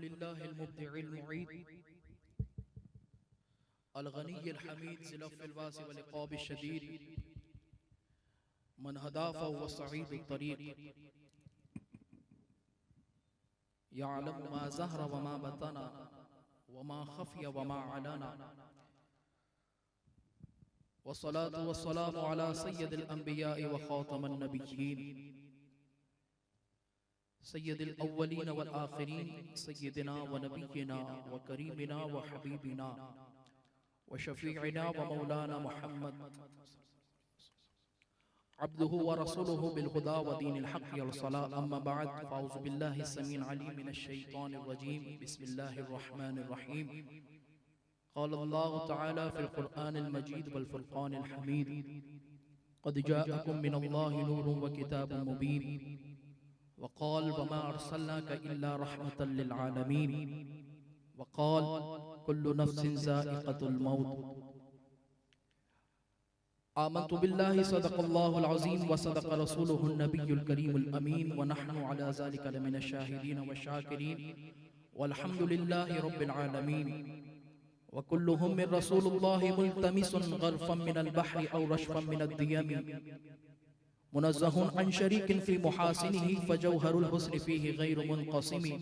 अल्हम्दुलिल्लाहिल मुब्दिइल मुईद अल गनिय्यिल Hamid ज़िल fill वासि वल इक़ाब शदीद मन हदा फ़हुव सईदुत तरीक़ यअलमु मा ज़हरा व मा बतना व मा ख़फ़िया व मा अलना वस्सलातु वस्सलामु अला सय्यिदिल अंबिया'i व ख़ातमिन नबिय्यीन सय्यिदिल अव्वलीन वल आखिरीन सय्यिदिना व नबिय्यिना व करीमिना व हबीबिना व शफ़ीइना व मौलाना मुहम्मद अब्दुहु व रसूलुहु बिल हुदा व दीनिल हक़्क़ि वल सलाह अम्मा बअद फ़अऊज़ु बिल्लाहि समीइल अलीम मिनश शैतानिर रजीम बिस्मिल्लाहिर रहमानिर रहीम क़ाल अल्लाहु तआला फ़िल क़ुरआनिल मजीद वल फ़ुरक़ानिल हमीद क़द जाअकुम मिनल्लाहि नूरुन व किताबुम मुबीन वक़ाल वमा अर्सलनाका इल्ला रहमतल लिल आलमीन वक़ाल कुल्लु नफ्सिन ज़ाइक़तुल मौत आमन्तु बिल्लाहि सदक़ल्लाहुल अज़ीम व सदक़ रसूलुहुन नबियुल करीमुल अमीन व नहनु अला ज़ालिका लमिनश शाहिदीन व शाकिरीन वल्हम्दुलिल्लाहि रब्बिल आलमीन व कुल्लुहुम मिन रसूलिल्लाहि मुल्तमिसुन ग़र्फ़न मिनल बहरि औ रशफ़न मिनद दियमी मुनज़्ज़हुन अन शरीकिन फ़ी मुहासिनिही फ़जौहरुल हुस्नि फ़ीही ग़ैरु मुनक़सिमी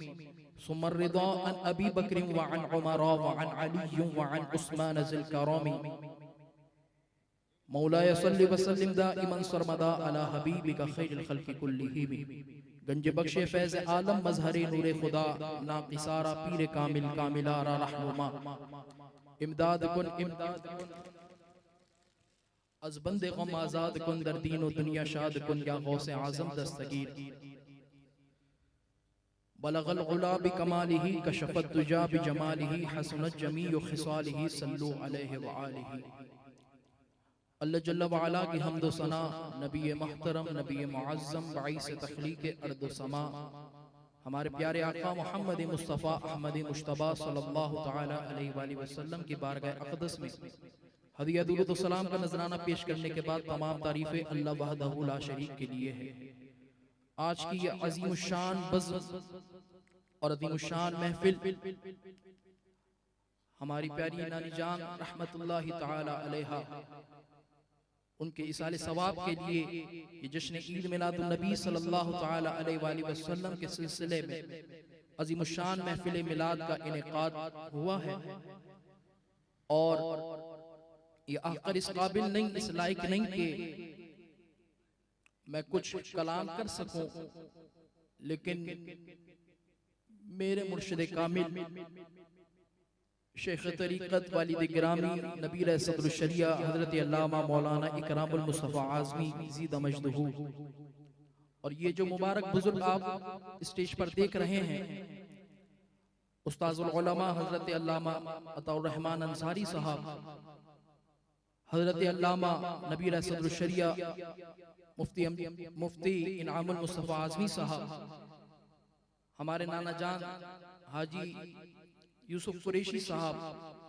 सुम्मा रिदा अन अबी बक्रिन व अन उमर व अन अली व अन उस्मान ज़िल करमी मौलाय सल्लि व सल्लिम दाइमन सरमदा अला हबीबिका खैरिल खल्क़ि कुल्लिहिम गंज बख्शे फैज़ आलम मज़हरे नूरे खुदा नाक़िसारा पीर कामिल कामिलारा रहनुमा इमदाद कुन अज़ बंदे ग़म आज़ाद कुन दर दीन व दुनिया शाद कुन या गौसे आज़म दस्तगीर बलगल उला बिकमालिही कशफ़त दुजा बिजमालिही हसनत जमीउ खिसालिही सल्लु अलैहि व आलिही अल्लाह जल्ल व अला की हम्द व सना नबी महतरम नबी मुअज़्ज़म बाइस तख़लीक़ अर्द व समा हमारे प्यारे आका मोहम्मद मुस्तफ़ा अहमद मुश्तबा सल्लल्लाहु तआला अलैहि वसल्लम की बारगाह अक़दस में हदिया दुरूद व सलाम का नजराना पेश करने के बाद तमाम तारीफ़ें अल्लाह वहदहु ला शरीक के लिए है। आज की ये अज़ीमुश्शान बज़्म और अज़ीमुश्शान महफ़िल हमारी प्यारी नानी जान रहमतुल्लाहि तआला अलैहा उनके इसाले सवाब के लिए ये जश्न ईद मिलादुन नबी सल्लल्लाहु तआला अलैहि वसल्लम के सिलसिले में अज़ीमुश्शान महफ़िल मिलाद का इनेकाद हुआ है और ये आखिर इस काबिल नहीं, इस लायक नहीं कि मैं कुछ कलाम कर सकूं, लेकिन मेरे मुर्शिद कामिल शेख तरीक़त वालिद गिरामी नबीर सदरुल शरिया हज़रत अल्लामा मौलाना इकरामुल मुस्तफ़ा आज़मी ज़ीद मजदहू और ये जो मुबारक बुजुर्ग आप स्टेज पर देख रहे हैं उस्ताज़ुल उलमा हज़रत अल्लामा अताउर रहमान अंसारी साहब, हज़रत अल्लामा नबीर सदरुल शरिया मुफ्ती इनामुल मुस्तफ़ा आज़मी साहब, हमारे नाना जान हाजी यूसुफ कुरैशी साहब,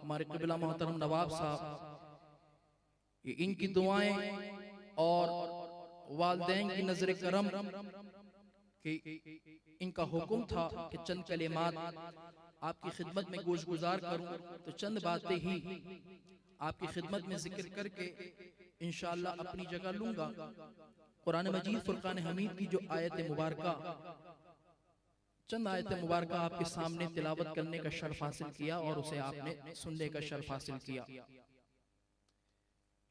हमारे क़िबला मोहतरम नवाब साहब, ये इनकी दुआएं और वालिदैन की नज़र करम कि इनका हुक्म था कि चंद कलिमात आपकी खिदमत में गोश गुजार करूं, तो चंद बातें ही आपकी खिदमत में जिक्र करके इंशाअल्लाह अपनी जगह लूंगा। कुरान मजीद फुरकान हमीद की जो आयत मुबारका चंद आयत मुबारका आपके सामने तिलावत करने का शर्फ हासिल किया और उसे आपने सुनने का शर्फ हासिल किया।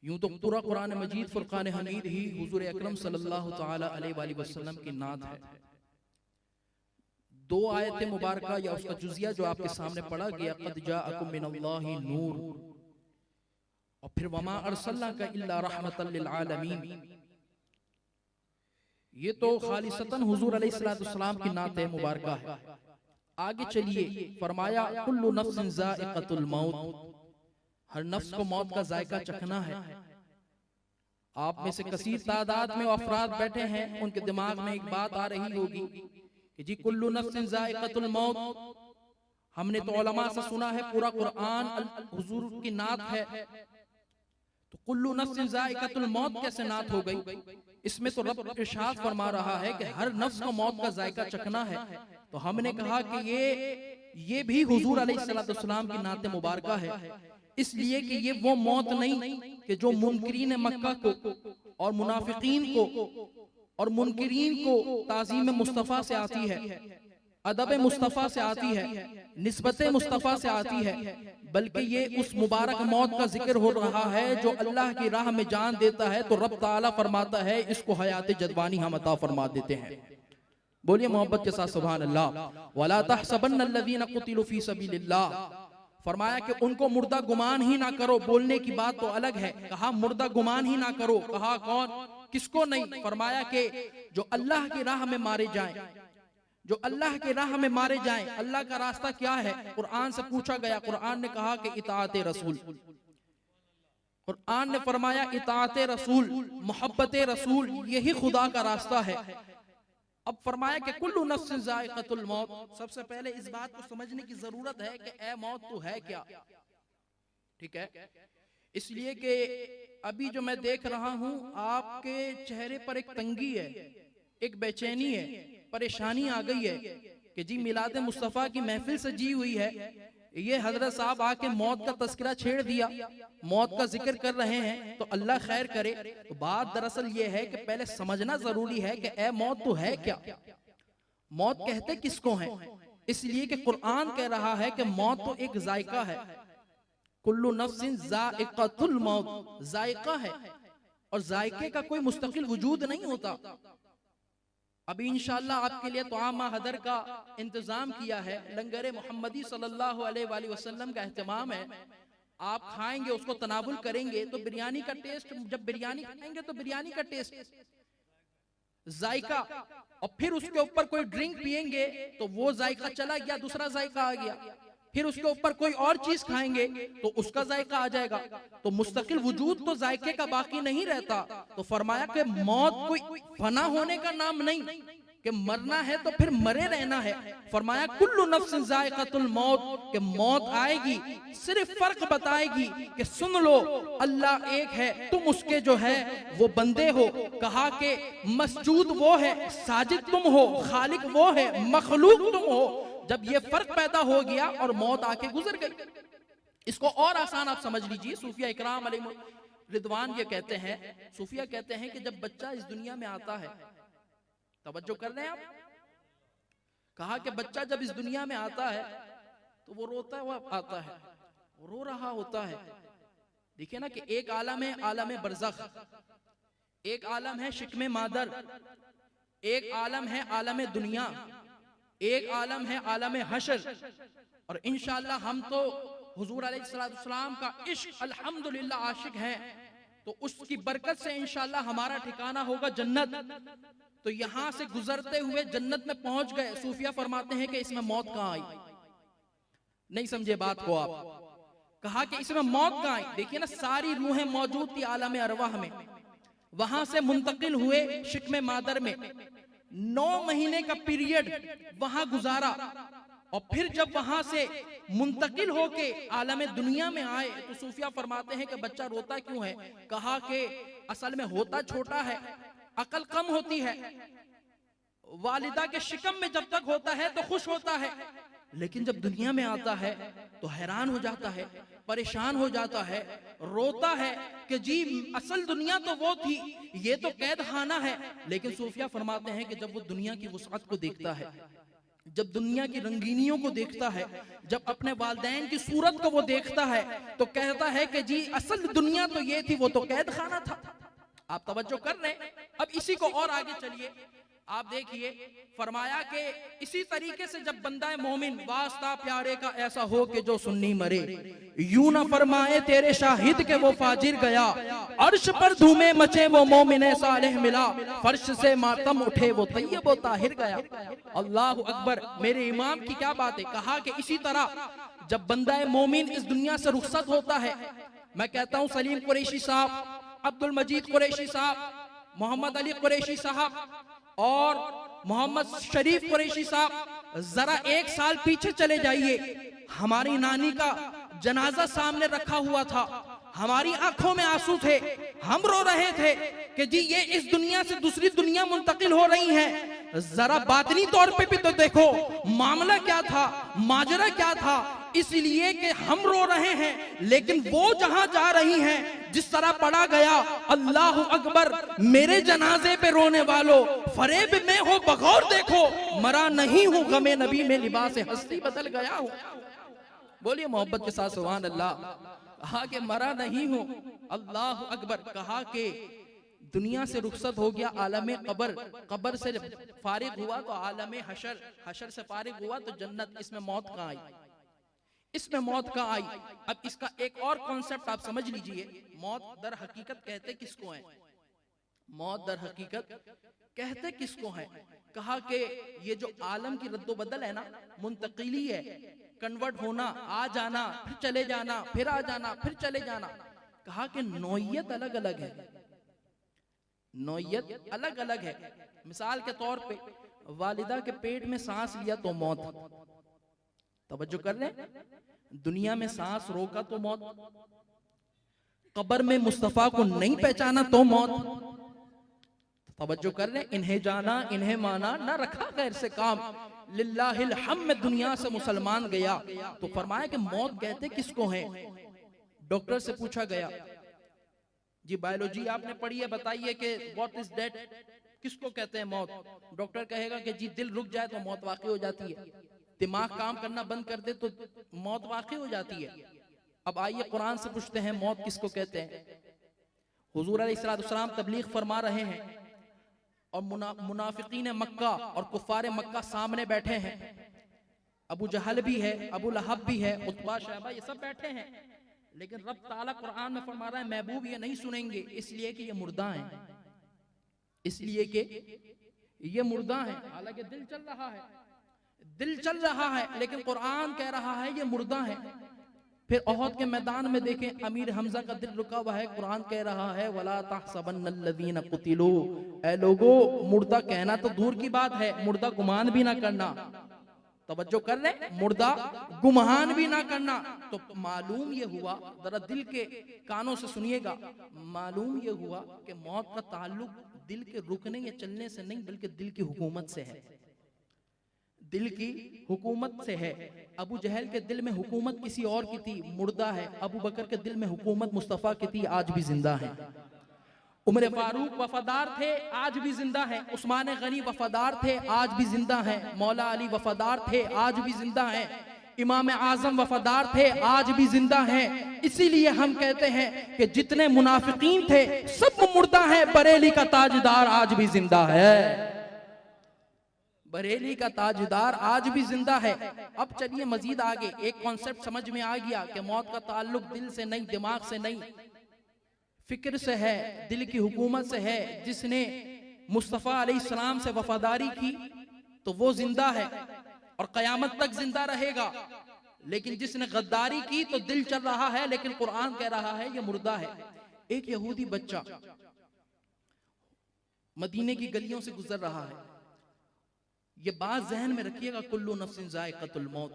यूं तो पूरा कुरान मजीद फुरकान हमीद ही हुजूर अकरम सल्लल्लाहु तआला अलैहि वसल्लम की नात है। दो आयत मुबारका या उसका जुज़िया जो आपके सामने पढ़ा गया, क़द जाअकुम मिनल्लाहि नूर, और फिर वमा अर्सलनाका इल्ला रहमतल लिल आलमीन, ये तो खालिसतन हुजूर अलैहिस्सलाम की नात है मुबारका है। आगे चलिए, फरमाया कुल्लु नफ्सिन ज़ाइक़तुल मौत, हर नफ्स को मौत का जायका चखना है। आप में से कसीर तादाद में अफराद बैठे हैं, उनके दिमाग में एक बात आ रही होगी कि जी कुल्लु नफ्सिन ज़ाइक़तुल मौत, हमने तो उलमा से सुना है पूरा कुरान हुजूर की नात है, तो कुल्लु नफ्सिन ज़ाइक़तुल मौत कैसे नात हो गई? इसमें तो रब इरशाद फरमा रहा है कि हर नफ्स को मौत का जायका चखना है। तो हमने कहा कि ये ये भी हुजूर अलैहिस्सलाम की नाते मुबारका है, इसलिए कि ये वो मौत नहीं कि जो मुनकिरीन मक्का को और मुनाफिकीन को और मुनकिरीन को ताज़ीम मुस्तफ़ा से आती है, अदब मुस्तफ़ा से आती है, निस्बत मुस्तफ़ा से आती है, बल्कि ये उस मुबारक मौत का जिक्र हो रहा है जो अल्लाह की राह में जान देता है तो रब ताला फरमाता है इसको हयात जदवानी हम अता फरमा देते हैं। बोलिए मोहब्बत के साथ सुभान अल्लाह। वला तहसबन्न अल्लज़ीना क़ुतिलू फ़ी सबीलिल्लाह, फरमाया कि उनको मुर्दा गुमान ही ना करो। बोलने की बात तो अलग है, कहा मुर्दा गुमान ही ना करो, कहा कौन किसको नहीं, फरमाया कि जो अल्लाह की राह में मारे जाएं, जो अल्लाह की राह में मारे जाएं। अल्लाह का रास्ता क्या है? कुरान से पूछा गया, कुरान ने कहा कि इताअते रसूल। कुरान ने फरमाया इताअते रसूल, मोहब्बत रसूल, यही खुदा का रास्ता है। अब फरमाया कि कुल्लु नफ्सिन ज़ाइक़तुल मौत। सबसे पहले इस बात को समझने की जरूरत है कि ए मौत तो है क्या। ठीक है, इसलिए कि अभी जो मैं देख रहा हूं आपके चेहरे पर एक तंगी है, एक बेचैनी है, परेशानी आ गई है कि जी मिलाद मुस्तफ़ा की महफिल सजी हुई है, ये हजरत साहब आके मौत का तस्करा छेड़ दिया, मौत का जिक्र कर रहे हैं, तो अल्लाह खैर करे। तो बात दरअसल ये है कि पहले समझना जरूरी है कि ए मौत तो है क्या, मौत कहते किसको है। इसलिए कि कुरान कह रहा है कि मौत तो एक जायका है, कुल्लु नफ्सिन ज़ाइक़तुल मौत, जायका है, और जायके का कोई मुस्तकिल वजूद नहीं होता। अभी इंशाअल्लाह आपके लिए तोआमा हदर का इंतजाम किया है, लंगरे मोहम्मदी सल्लल्लाहु अलैहि वसल्लम का एहतमाम है। आप खाएंगे, उसको तनावुल करेंगे तो बिरयानी का टेस्ट, जब बिरयानी खाएंगे तो बिरयानी का टेस्ट, जायका, और फिर उसके ऊपर कोई ड्रिंक पिएंगे तो वो जायका चला गया, दूसरा जायका आ गया। फिर उसके ऊपर कोई और चीज खाएंगे तो उसका जायका आ जाएगा। तो मुस्तकिल वजूद तो जायके का बाकी नहीं रहता। तो फरमाया कि मौत कोई फना होने का नाम नहीं कि मरना है तो फिर मरे रहना है। फरमाया कुल्लु नफ्सिन ज़ाइक़तुल मौत, कि मौत आएगी, सिर्फ फर्क बताएगी कि सुन लो अल्लाह एक है, तुम उसके जो है वो बंदे हो। कहा कि मसजूद वो है, साजिद तुम हो, खालिक वो है, मखलूक तुम हो। जब ये फर्क पैदा हो गया और मौत आके गुजर गई। इसको और आसान आप समझ लीजिए, सूफिया इकराम अलैहि रिदवान ये कहते हैं, सूफिया कहते हैं कि जब बच्चा इस दुनिया में आता है, तवज्जो कर रहे हैं आप, कहा कि बच्चा जब इस दुनिया में आता है तो वो रोता हुआ आता है, वो रो रहा होता है। देखिए ना कि एक आलम है आलम बरज़ख, एक आलम है शिक्मे मादर, एक आलम है आलम दुनिया, एक आलम है आलम हशर। और इंशाअल्लाह हम तो हुजूर अलैहिस्सलाम का इश्क अल्हम्दुलिल्लाह आशिक हैं, तो उसकी बरकत से इंशाअल्लाह हमारा ठिकाना होगा जन्नत। तो यहां से गुजरते हुए जन्नत में पहुंच गए। सूफिया फरमाते हैं कि इसमें मौत कहां आई, नहीं समझे बात को आप। कहा कि इसमें मौत कहां आई। देखिए ना, सारी रूहें मौजूद थी आलम अरवाह में, वहां से मुंतकिल हुए शिक्मे मादर में, 9 महीने का पीरियड वहां गुजारा, और फिर जब वहां से मुंतकिल होके आलम दुनिया में आए तो सूफिया फरमाते हैं कि बच्चा रोता क्यों है। कहा कि असल में होता छोटा है, अकल कम होती है, वालिदा के शिकम में जब तक होता है तो खुश होता है, लेकिन जब दुनिया में आता है तो हैरान हो जाता है, परेशान हो जाता है, रोता है कि जी असल दुनिया तो वो थी, ये तो कैद खाना है। लेकिन सूफिया फरमाते हैं कि जब वो दुनिया की वुसअत को देखता है, जब दुनिया की रंगीनियों को देखता है, जब अपने वालिदैन की सूरत को वो देखता है, तो कहता है कि जी असल दुनिया तो ये थी, वो तो कैद खाना था। आप तवज्जो कर रहे हैं। अब इसी को और आगे चलिए, आप देखिए, फरमाया कि इसी तरीके से जब बंदा मोमिन वास्ता प्यारे का ऐसा हो कि जो सुन्नी मरे, यूं ना फरमाए तेरे शाहिद के वो फाजिर गया, अर्श पर धूमे मचे वो मोमिन सालेह मिला, फर्श से मातम उठे वो तैयब व ताहिर गया। अल्लाहु अकबर, मेरे इमाम की क्या बात है। कहा कि इसी तरह जब बंदा मोमिन इस दुनिया से रुखसत होता है, मैं कहता हूं सलीम कुरैशी साहब, अब्दुल मजीद कुरैशी साहब, मोहम्मद अली कुरैशी साहब और मोहम्मद शरीफ कुरैशी साहब, जरा 1 साल पीछे चले जाइए। हमारी नानी का जनाजा सामने रखा हुआ था, हमारी आंखों में आंसू थे, हम रो रहे थे कि जी ये इस दुनिया से दूसरी दुनिया मुंतकिल हो रही है। जरा बातनी तौर पे भी तो देखो मामला क्या था, माजरा क्या था। इसलिए कि हम रो रहे हैं, लेकिन वो जहां जा रही हैं, जिस तरह पढ़ा गया अल्लाह अकबर, मेरे जनाजे पे रोने वालों, फरेब में हो बगौर देखो, मरा नहीं हूं गमे नबी में लिबास हस्ती बदल गया हूं। बोलिए मोहब्बत के साथ सुभान अल्लाह। कहा कि मरा नहीं हूं, अल्लाह अकबर। कहा कि दुनिया से रुखसत हो गया आलम कबर, कबर से फारिग हुआ तो आलम हशर, हशर से फारिग हुआ तो जन्नत। इसमें मौत कहाँ आई? इसमें मौत कहाँ आई? अब इसका एक और कॉन्सेप्ट आप समझ लीजिए। मौत दर हकीकत कहते किसको है? मौत दर हकीकत कहते किसको है? कहा कि ये जो आलम की रद्दोबदल है ना, मुंतकिली है, कन्वर्ट होना, आ जाना, फिर चले जाना, फिर आ जाना, फिर चले जाना। कहा कि नौयत अलग अलग है, नौयत अलग अलग है। मिसाल के तौर पे वालिदा के पेट में सांस लिया तो मौत, तवज्जो कर रहे हैं, दुनिया में सांस रोका तो मौत, कब्र में मुस्तफा को नहीं पहचाना तो मौत, तवज्जो कर रहे हैं, इन्हें जाना इन्हें माना, ना रखा गैर से काम, लिल्लाहिल हम्द, दुनिया से मुसलमान गया। तो फरमाया कि मौत कहते किसको है? डॉक्टर से पूछा गया, जी बायोलॉजी आपने पढ़ी है, बताइए कि व्हाट इज डेथ, किसको कहते हैं मौत? डॉक्टर कहेगा कि जी दिल रुक जाए तो मौत वाकई हो जाती है, दिमाग काम करना बंद कर दे तो मौत वाकई हो जाती है। अब आइए कुरान से पूछते हैं मौत किसको कहते हैं? हुजूर अलैहिस्सलाम तबलीग फरमा रहे हैं और मुनाफिकीन मक्का और कुफार मक्का सामने बैठे हैं, अबू जहल भी है, अबू लहब भी है, उतबा शैबा, ये सब बैठे हैं। लेकिन रब ताला कुरान में फरमा रहा है महबूब ये नहीं सुनेंगे, इसलिए कि ये मुर्दा हैं, इसलिए कि ये मुर्दा हैं। हालांकि दिल चल रहा है, दिल चल रहा है, लेकिन कुरान कह रहा है ये मुर्दा है। फिर ओहद के मैदान में देखें, अमीर हमजा का दिल रुका हुआ है, कुरान कह रहा है वला तहसबन्नल्लज़ीना कुतिलू, ऐ लोगो, मुर्दा कहना तो दूर की बात है, मुर्दा गुमान भी ना करना, तवज्जो कर रहे, मुर्दा गुमान भी ना करना। तो मालूम ये हुआ, जरा दिल के कानों से सुनिएगा, मालूम ये हुआ कि मौत का ताल्लुक दिल के रुकने या चलने से नहीं, बल्कि दिल की हुकूमत से है, दिल की हुकूमत से है। अबू जहल के दिल में हुकूमत किसी और की थी, मुर्दा है। अबू बकर के दिल में हुकूमत मुस्तफा की थी, आज भी जिंदा है। उमर फारूक वफादार थे, आज भी जिंदा है। उस्मान गनी वफादार थे, आज भी जिंदा है। मौला अली वफादार थे, आज भी जिंदा है। इमाम आजम वफादार थे, आज भी जिंदा हैं। इसीलिए हम कहते हैं कि जितने मुनाफिकीन थे सब मुर्दा है, बरेली का ताजदार आज भी जिंदा है, बरेली का ताजदार आज भी जिंदा है। अब चलिए मजीद आगे, एक कॉन्सेप्ट समझ में आ गया कि मौत का ताल्लुक दिल से नहीं, दिमाग से नहीं, फिक्र से है, दिल की हुकूमत से है। जिसने मुस्तफा अलैहिस्सलाम से वफादारी की तो वो जिंदा है और कयामत तक जिंदा रहेगा। लेकिन जिसने गद्दारी की तो दिल चल रहा है, लेकिन कुरान कह रहा है ये मुर्दा है। एक यहूदी बच्चा मदीने की गलियों से गुजर रहा है। ये बात जहन में रखिएगा, कुल्लू नफ्सिन जायक़तुल मौत,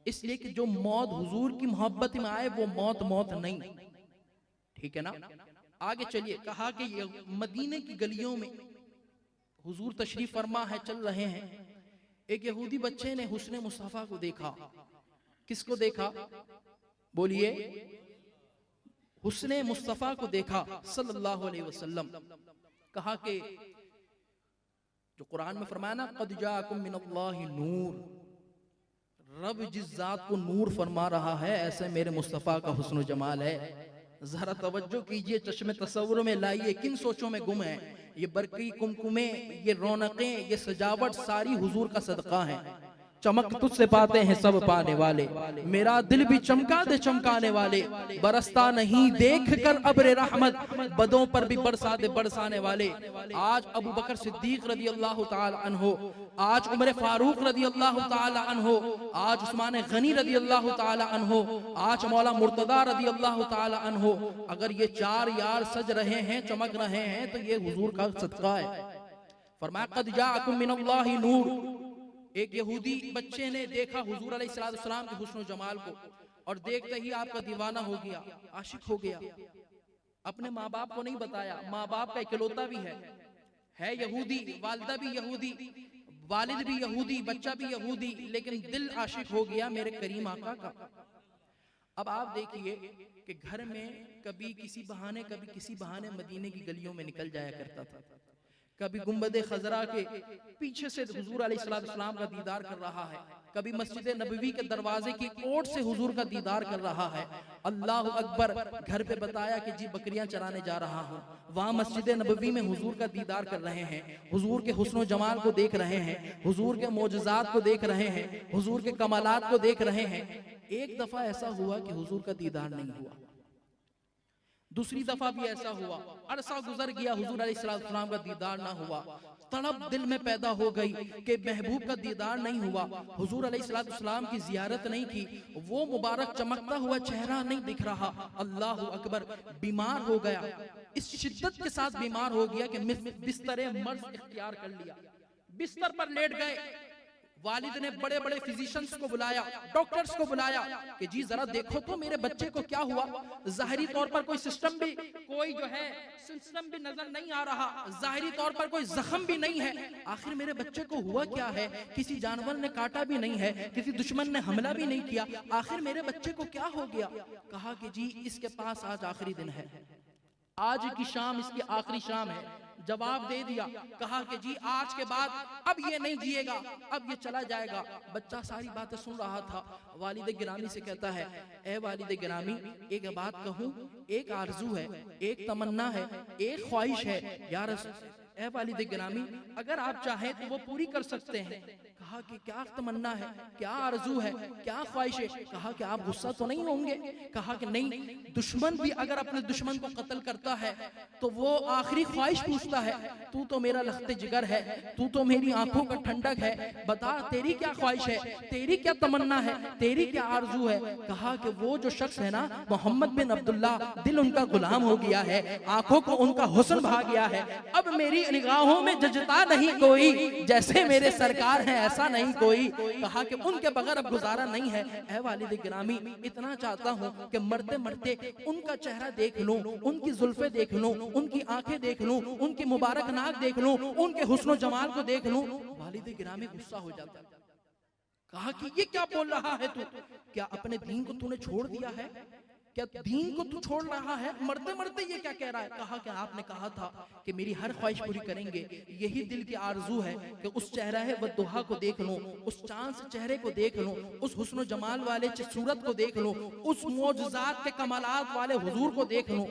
इसलिए कि जो मौत हुजूर की मोहब्बत में आए वो मौत मौत नहीं, ठीक है ना। आगे चलिए, कहा कि ये मदीने की गलियों में हुजूर तशरीफ फरमा है, चल रहे हैं। एक यहूदी बच्चे ने हुस्ने मुस्तफा को देखा। किसको देखा? बोलिए, हुस्ने मुस्तफा को देखा सल्लल्लाहु अलैहि वसल्लम। कहा कि जो कुरान में फरमाया ना, क़द जाअकुम मिनल्लाहि नूर, रब जिस जात को नूर फरमा रहा है ऐसे मेरे मुस्तफा का हुस्न जमाल है। जरा तवज्जो कीजिए, चश्मे तसव्वुर में लाइए, किन सोचों में गुम है। ये बरकी कुमकुमे, ये रौनकें, ये सजावट सारी हुजूर का सदका है। चमक तुझसे पाते हैं सब पाने वाले, मेरा दिल भी चमका दे चमकाने वाले। बरसता नहीं देख कर अब्र रहमत, बदों पर भी बरसा दे बरसाने वाले। आज अबू बकर सिद्दीक रज़ी अल्लाह ताला अन्हो, आज उमर फारूक रज़ी अल्लाह ताला अन्हो, आज उस्मान गनी रज़ी अल्लाह ताला अन्हो, आज मौला मुर्तदा रज़ी अल्लाह ताला अन्हो, अगर ये चार यार सज रहे हैं, चमक रहे हैं, तो ये हुजूर का सदका है। फरमाया क़द जाअकुम मिनल्लाहि नूर। एक यहूदी बच्चे ने देखा हुजूर अलैहिस्सलाम के हुस्न जमाल को, और देखते ही आपका दीवाना हो गया, आशिक हो गया। अपने माँ बाप को नहीं बताया, माँ बाप का इकलौता भी है यहूदी, वालिदा भी यहूदी, वालिद भी यहूदी, बच्चा भी यहूदी, लेकिन दिल आशिक हो गया मेरे करीम आका का। अब आप देखिए कि घर में कभी किसी बहाने मदीने की गलियों में निकल जाया करता था, कभी गुंबद खजरा के पीछे से हुजूर अलैहिस्सलाम का दीदार कर रहा है, कभी मस्जिद नबवी के दरवाजे की ओट से हुजूर का दीदार कर रहा है। अल्लाह अकबर, घर पे बताया कि जी बकरियां चराने जा रहा हूँ, वहाँ मस्जिद नबवी में हुजूर का दीदार कर रहे हैं, हुजूर के हुस्न जमाल को देख रहे हैं, हुजूर के मोजज़ात को देख रहे हैं, हुजूर के कमालात को देख रहे हैं। एक दफा ऐसा हुआ कि हुजूर का दीदार नहीं हुआ, दूसरी दफा भी ऐसा हुआ, अरसा गुजर गया, हुजूर अलैहिस्सलाम का दीदार ना हुआ। तड़प दिल में पैदा हो गई कि महबूब का दीदार नहीं हुआ, हुजूर अलैहिस्सलाम की जियारत नहीं की, वो मुबारक चमकता हुआ चेहरा नहीं दिख रहा। अल्लाह अकबर, बीमार हो गया, इस शिद्दत के साथ बीमार हो गया कि बिस्तर मर्ज इख्तियार कर लिया, बिस्तर पर लेट गए। वालिद ने बड़े बड़े फिजिशियंस को बुलाया, डॉक्टर्स को बुलाया कि जी जरा देखो तो मेरे बच्चे को क्या हुआ। जाहिरी तौर पर कोई सिस्टम भी नजर नहीं आ रहा, जाहिरी तौर पर कोई जख्म भी नहीं है, आखिर मेरे बच्चे को हुआ क्या है। किसी जानवर ने काटा भी नहीं है, किसी दुश्मन ने हमला भी नहीं किया, आखिर मेरे बच्चे को क्या हो गया। कहा कि जी इसके पास आज आखिरी दिन है, आज की शाम इसकी आखिरी शाम है। जवाब दे दिया, कहा कि जी आज के बाद अब ये नहीं जिएगा, अब ये चला जाएगा। बच्चा सारी बातें सुन रहा था, वालिद गिरामी से कहता है, ए वालिद गिरामी, एक बात कहूं, एक आरजू है, एक तमन्ना है, एक ख्वाहिश है या रसूल। ए वालिद गिरामी, अगर आप चाहें तो वो पूरी कर सकते हैं। कहा कि क्या तमन्ना है, क्या आरजू है, क्या ख्वाहिश है। कहा कि आप गुस्सा तो नहीं होंगे। कहा कि नहीं, दुश्मन भी अगर अपने दुश्मन को कत्ल करता है तो वो आखिरी ख्वाहिश पूछता है, तू तो मेरा लख्ते जिगर है, तू तो मेरी आंखों का ठंडक है, बता तेरी क्या ख्वाहिश है, तेरी क्या तमन्ना है, तेरी क्या आरजू है। कहा कि वो जो शख्स है ना, मोहम्मद बिन अब्दुल्ला, दिल उनका गुलाम हो गया है, आंखों को उनका हुस्न भा गया है, अब मेरी निगाहों में जजता नहीं कोई, जैसे मेरे सरकार हैं ऐसा नहीं कोई। कहा कि उनके बगैर अब गुजारा नहीं है। ऐ वालिद गिरामी, इतना चाहता हूँ कि मरते मरते उनका चेहरा देख लूं, उनकी जुल्फे देख लूं, उनकी आंखें देख लूं, उनकी मुबारक नाक देख लूं, उनके हुस्न जमाल को देख लूं। वालिद गिरामी गुस्सा हो जाता। कहा कि ये क्या बोल रहा है तू, क्या अपने दीन को तूने छोड़ दिया है, क्या दीन को तू छोड़ रहा है, मरते मरते ये क्या कह रहा है। कहा कि आपने कहा था कि मेरी हर ख्वाहिश पूरी करेंगे, यही दिल की आरजू है कि उस चेहरा है वह दुहा को देख लूं, उस चांद से चेहरे को देख लूं, उस हुस्न जमाल वाले सूरत को देख लूं, उस मौजज़ात के कमालात वाले हुजूर को देख लूं।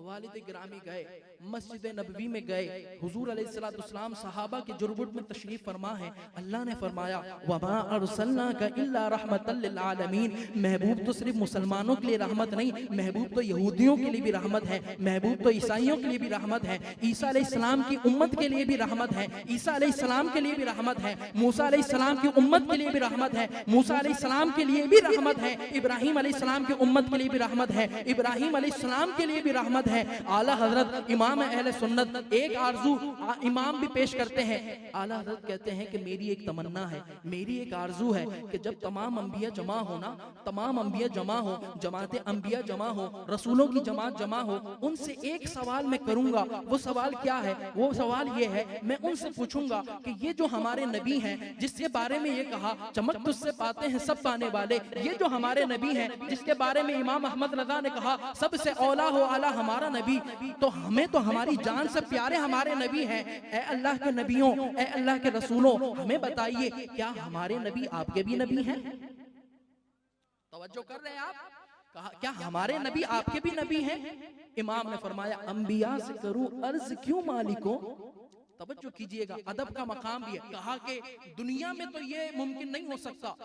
वालिद गिरामी गए, मस्जिद नबवी में गए, हुजूर अलैहिस्सलाम सहाबा के जुर्बुट में तशरीफ फरमा है। अल्लाह ने फरमाया, वमा अर्सलनाका इल्ला रहमतल लिल आलमीन, महबूब तो सिर्फ मुसलमानों के लिए रहमत नहीं, महबूब तो यहूदियों के लिए भी रहमत है, महबूब तो ईसाइयों के लिए भी रहमत है, ईसा अलैहिस्सलाम की उम्मत के लिए भी रहमत है, ईसा अलैहिस्सलाम के लिए भी रहमत है, मूसा अलैहिस्सलाम की उम्मत के लिए भी रहमत है, मूसा अलैहिस्सलाम के लिए भी रहमत है, इब्राहिम अलैहिस्सलाम की उम्मत के लिए भी रहमत है, इब्राहिम अलैहिस्सलाम के लिए भी रहमत है। आला हजरत इमाम अहले सुन्नत एक आरजू इमाम भी पेश करते हैं। आला हजरत कहते हैं कि मेरी एक तमन्ना है, मेरी एक आरजू है कि जब तमाम अंबिया जमा हो ना, तमाम अंबिया जमा हो, जमाते अंबिया जमा हो, रसूलों की जमात जमा हो, उनसे एक सवाल मैं करूंगा। वो सवाल क्या है? वो सवाल ये है, मैं उनसे पूछूंगा कि ये जो हमारे नबी हैं, जिसके बारे में ये कहा चमक तुझसे पाते हैं सब पाने वाले, ये जो हमारे नबी हैं जिसके बारे में इमाम अहमद रजा ने कहा सबसे औला हो आला हमारा नबी, तो हमें तो हमारी जान से प्यारे हमारे नबी हैं। ऐ अल्लाह के नबियों, ऐ अल्लाह के रसूलों, हमें बताइए क्या हमारे नबी आपके भी नबी हैं? तवज्जो कर रहे हैं आप? कहा क्या हमारे नबी आपके भी नबी हैं? इमाम ने फरमाया, अंबिया से करूं अर्ज क्यों मालिको। तवज्जो कीजिएगा, अदब का मकाम भी है। कहा कि दुनिया में तो ये मुमकिन नहीं हो सकता,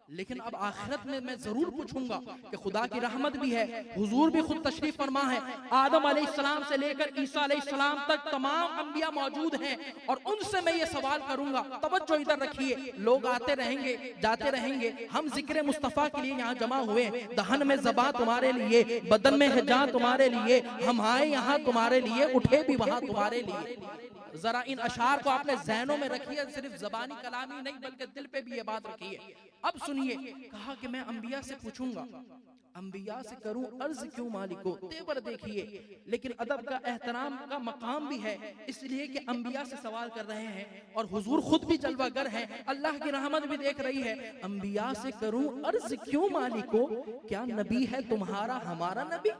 लेकिन अब आखिरत में मैं जरूर पूछूंगा कि खुदा की रहमत भी है, हुजूर भी खुद तशरीफ फरमा है, आदम अलैहिस्सलाम से लेकर ईसा अलैहिस्सलाम तक तमाम अंबिया मौजूद हैं और उनसे मैं ये सवाल करूंगा। तवज्जो इधर रखिए, लोग आते रहेंगे जाते रहेंगे, हम जिक्र मुस्तफा के लिए यहाँ जमा हुए, दहन में ज़बां तुम्हारे लिए, बदन में हिजां तुम्हारे लिए, हम आए यहाँ तुम्हारे लिए, उठे भी वहां तुम्हारे लिए। जरा इन अशार को आपने ज़हनों में रखिए, सिर्फ ज़बानी कलामी नहीं बल्कि दिल पे भी ये बात रखिए। अब सुनिए, कहा कि मैं अंबिया से पूछूंगा, अंबिया से करूं अर्ज क्यों मालिको। तेवर देखिए, लेकिन अदब का एहतराम का मकाम भी है, इसलिए कि अंबिया से सवाल कर रहे हैं और हुजूर खुद भी जलवागर हैं, अल्लाह की रहमत भी देख रही है। अंबिया से करूं अर्ज क्यों मालिको, क्या नबी है तुम्हारा हमारा नबी,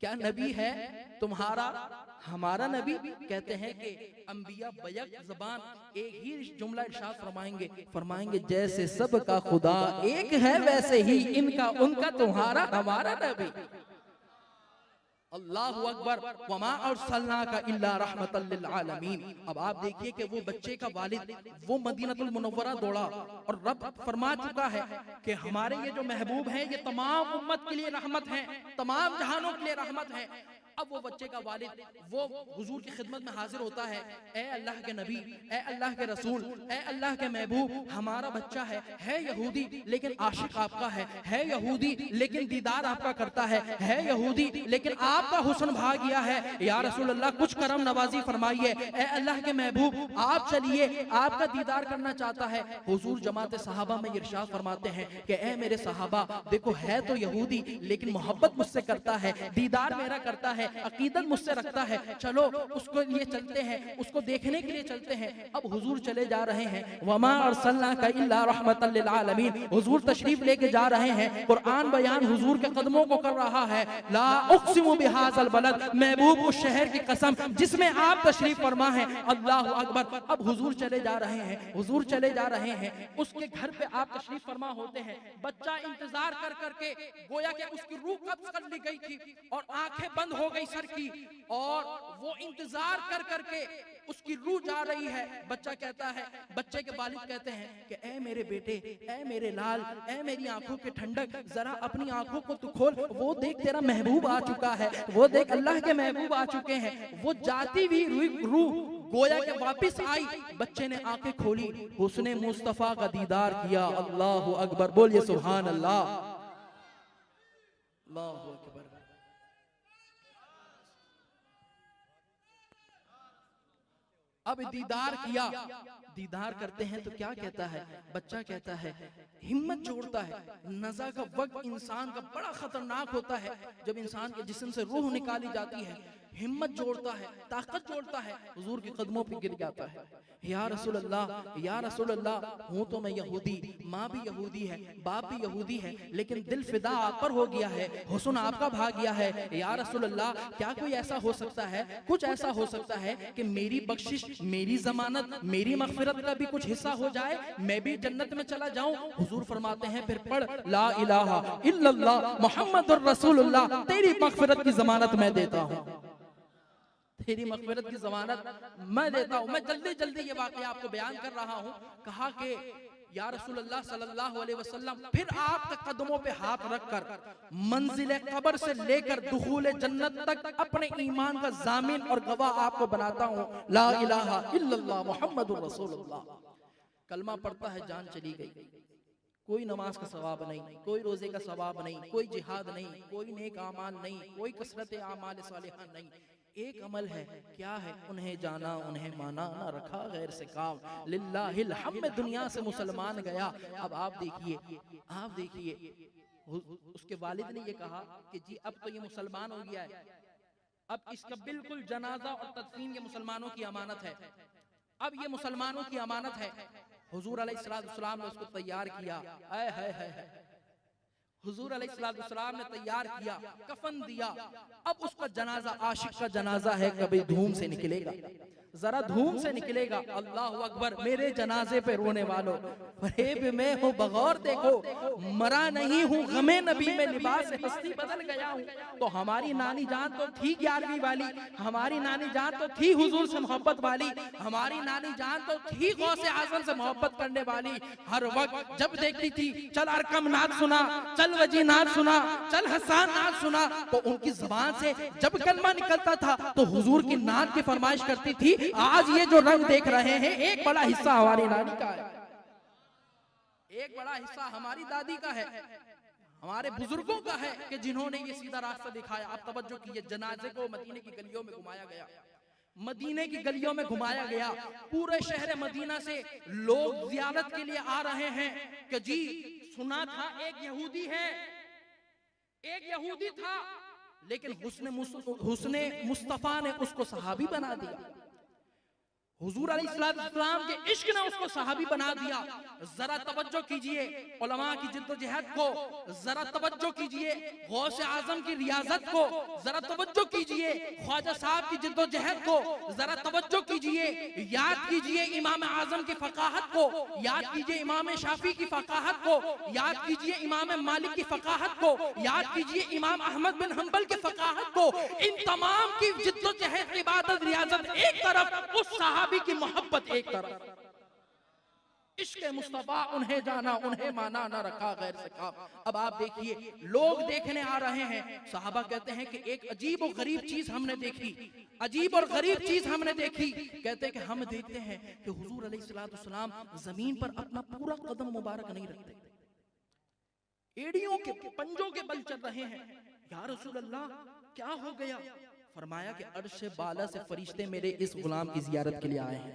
क्या नबी है तुम्हारा हमारा नबी। कहते हैं कि अंबिया बैक ज़बान एक ही जुमला इरशाद फरमाएंगे, फरमाएंगे जैसे सबका खुदा एक है वैसे ही इनका उनका तुम्हारा हमारा नबी। अल्लाहु अकबर। वमा अर्सलनाका इल्ला रहमतल लिल आलमीन। अब आप देखिए कि वो बच्चे का वालिद वो मदीनतुल मुनव्वरा दौड़ा और रब फरमा चुका है कि हमारे ये जो महबूब हैं ये तमाम उम्मत के लिए रहमत हैं, तमाम जहानों के लिए रहमत है। अब वो बच्चे का वालिद वो हुजूर की खिदमत में हाजिर होता है, ए अल्लाह के नबी, ए अल्लाह के रसूल, ए अल्लाह के महबूब, हमारा बच्चा है यहूदी लेकिन आशिक आपका है यहूदी लेकिन दीदार आपका करता है यहूदी लेकिन आपका हुस्न भाग गया है, या रसूल अल्लाह कुछ करम नवाजी फरमाइए, ए अल्लाह के महबूब आप चलिए, आपका दीदार करना चाहता है। हुजूर जमात सहाबा में इरशाद फरमाते हैं कि ए मेरे सहाबा, देखो है तो यहूदी लेकिन मोहब्बत मुझसे करता है, दीदार मेरा करता है, अकीदत मुझसे रखता है, चलो उसको लिए चलते हैं, उसको देखने के लिए चलते हैं। अब हुजूर चले जा रहे हैं, वमा अर्सलनाका इल्ला रहमतल लिल आलमीन। हुजूर तशरीफ लेके जा रहे हैं, कुरान बयान हुजूर के कदमों को कर रहा है, ला उक़सिमु बिहाज़ल बलद, महबूब उस शहर की कसम जिसमें आप तशरीफ फरमा है। अल्लाहु अकबर। अब हुजूर चले जा रहे हैं, हुजूर चले जा रहे हैं, उसके घर पे आप तशरीफ फरमा होते हैं। बच्चा इंतजार कर करके गोया कि उसकी रूह कब्ज़ कर ली गई थी और आंखें बंद हो गई सर की, और वो इंतजार कर करके उसकी रूह जा रही है। बच्चा कहता है, बच्चे के वालिद कहते हैं कि ए मेरे बेटे, ए मेरे लाल, ए मेरी आंखों के ठंडक, जरा अपनी आंखों को तू खोल, वो देख तेरा महबूब आ चुका है, वो देख अल्लाह के महबूब आ चुके हैं। वो जाती हुई रूह गोया के वापस आई, बच्चे ने आंखें खोली, हुस्ने मुस्तफा का दीदार किया। अल्लाहु अकबर, बोलिए सुभान अल्लाह, अल्लाहु अकबर। अब दीदार किया, दीदार करते हैं तो क्या कहता है बच्चा, कहता है हिम्मत जोड़ता है। नज़ा का वक्त इंसान का बड़ा खतरनाक होता है, जब इंसान के जिस्म से रूह निकाली जाती है, हिम्मत जोड़ता है, ताकत जोड़ता है, हुजूर के कदमों पे गिर जाता है। या रसूल अल्लाह, या रसूल अल्लाह, हूँ तो मैं यहूदी, माँ भी यहूदी है, बाप भी यहूदी है, लेकिन दिल फिदा आप पर हो गया है, हुस्न आपका भाग गया है। या रसूल अल्लाह, क्या कोई ऐसा हो सकता है, कुछ ऐसा हो सकता है कि मेरी बख्शिश, मेरी जमानत, मेरी मगफिरत का भी कुछ हिस्सा हो जाए, मैं भी जन्नत में चला जाऊं। हुजूर फरमाते हैं फिर पढ़ ला इलाहा इल्लल्लाह मुहम्मदुर रसूलुल्लाह, तेरी मगफिरत की जमानत मैं देता हूं, तेरी मगफिरत की जमानत मैं देता हूं। मैं जल्दी जल्दी ये वाकया आपको बयान कर रहा हूं। कहा कि या रसूल अल्लाह सल्लल्लाहु अलैहि वसल्लम, फिर आपके कदमों पे हाथ रखकर मंजिल कब्र से लेकर दुखूल जन्नत तक अपने ईमान का जामिन और गवाह आपको बनाता हूं। ला इलाहा इल्लल्लाह मुहम्मदुर रसूलुल्लाह। कलमा पढ़ता है, जान चली गई, कोई नमाज का सवाब नहीं, कोई रोजे का सवाब नहीं, कोई जिहाद नहीं, कोई नेक आमाल नहीं, कोई कसरत आमाल सालिहा नहीं। एक अमल है, क्या है, उन्हें जाना उन्हें माना, ना रखा गैर से काम, लिल्लाहिल हम्द, दुनिया से मुसलमान गया। अब आप देखिए उसके वालिद ने ये कहा कि जी अब तो ये मुसलमान हो गया है, अब इसका बिल्कुल जनाजा और तदफीन ये मुसलमानों की अमानत है, अब ये मुसलमानों की अमानत है। हुजूर अलैहिस्सलाम ने उसको तैयार किया, हुजूर अलैहिस्सलाम ने तैयार किया, कफन दिया। अब उसका जनाजा आशिक का जनाजा है, कभी धूम से निकलेगा, जरा धूम से निकलेगा। अल्लाहु अकबर। मेरे जनाजे पे रोने वालों, फरेब में हो बगौर देखो, मरा नहीं हूँ गमे नबी में, लिबास हस्ती बदल गया हूँ। तो हमारी नानी जान तो थी 11वीं वाली, हमारी नानी जान तो थी हुजूर से मोहब्बत वाली, हमारी नानी जान तो थी गौसे आज़म से मोहब्बत करने वाली। हर वक्त जब देखती थी, चल अरकम नाथ सुना, चल वजी नाथ सुना, चल हसन नाथ सुना, तो उनकी जुबान से जब कलमा निकलता था तो हुजूर की नात की फरमाइश करती थी। आज ये जो रंग देख रहे हैं, एक बड़ा हिस्सा हमारी नानी का है, एक बड़ा हिस्सा हमारी दादी का है, हमारे बुजुर्गों का है कि जिन्होंने ये सीधा रास्ता दिखाया। आप तवज्जो कीजिए, जनाजे को मदीने की गलियों में घुमाया गया, मदीने की गलियों में घुमाया गया। पूरे शहर मदीना से लोग ज़ियारत के लिए आ रहे हैं कि जी सुना था एक यहूदी है, एक यहूदी था, लेकिन हुस्ने मुस्तफा ने उसको सहाबी बना दिया। हुजूर अलैहिस्सलाम के इश्क ने उसको सहाबी बना दिया। जरा तवज्जो कीजिए उलमा की जिद्दोजहद को, जरा तवज्जो कीजिए गौस आजम की रियाजत को, जरा तवज्जो कीजिए ख्वाजा साहब की जिद्दोजहद को, जरा तवज्जो कीजिए, याद कीजिए इमाम आजम की फकाहत को, याद कीजिए इमाम शाफी की फकाहत को, याद कीजिए इमाम मालिक की फकाहत को, याद कीजिए इमाम अहमद बिन हंबल की फकाहत को। इन तमाम की जिद्दोजहद, इबादत, रियाजत एक तरफ, उस सहाबी की मोहब्बत एक तरफ। इश्क़ मुस्तफा उन्हें जाना उन्हें माना, ना रखा गैर से काम। अब आप देखिए लोग देखने आ रहे हैं। सहाबा कहते हैं कि एक अजीब और गरीब चीज हमने देखी, अजीब और गरीब चीज हमने देखी। कहते हैं कि हम देखते हैं कि हुजूर अलैहिस्सलाम जमीन पर अपना पूरा कदम मुबारक नहीं रखते, एड़ियों के पंजों के बल चल रहे हैं। या रसूल अल्लाह क्या हो गया? फरमाया कि अर्श बाला से फरिश्ते मेरे इस गुलाम की जियारत के लिए आए हैं,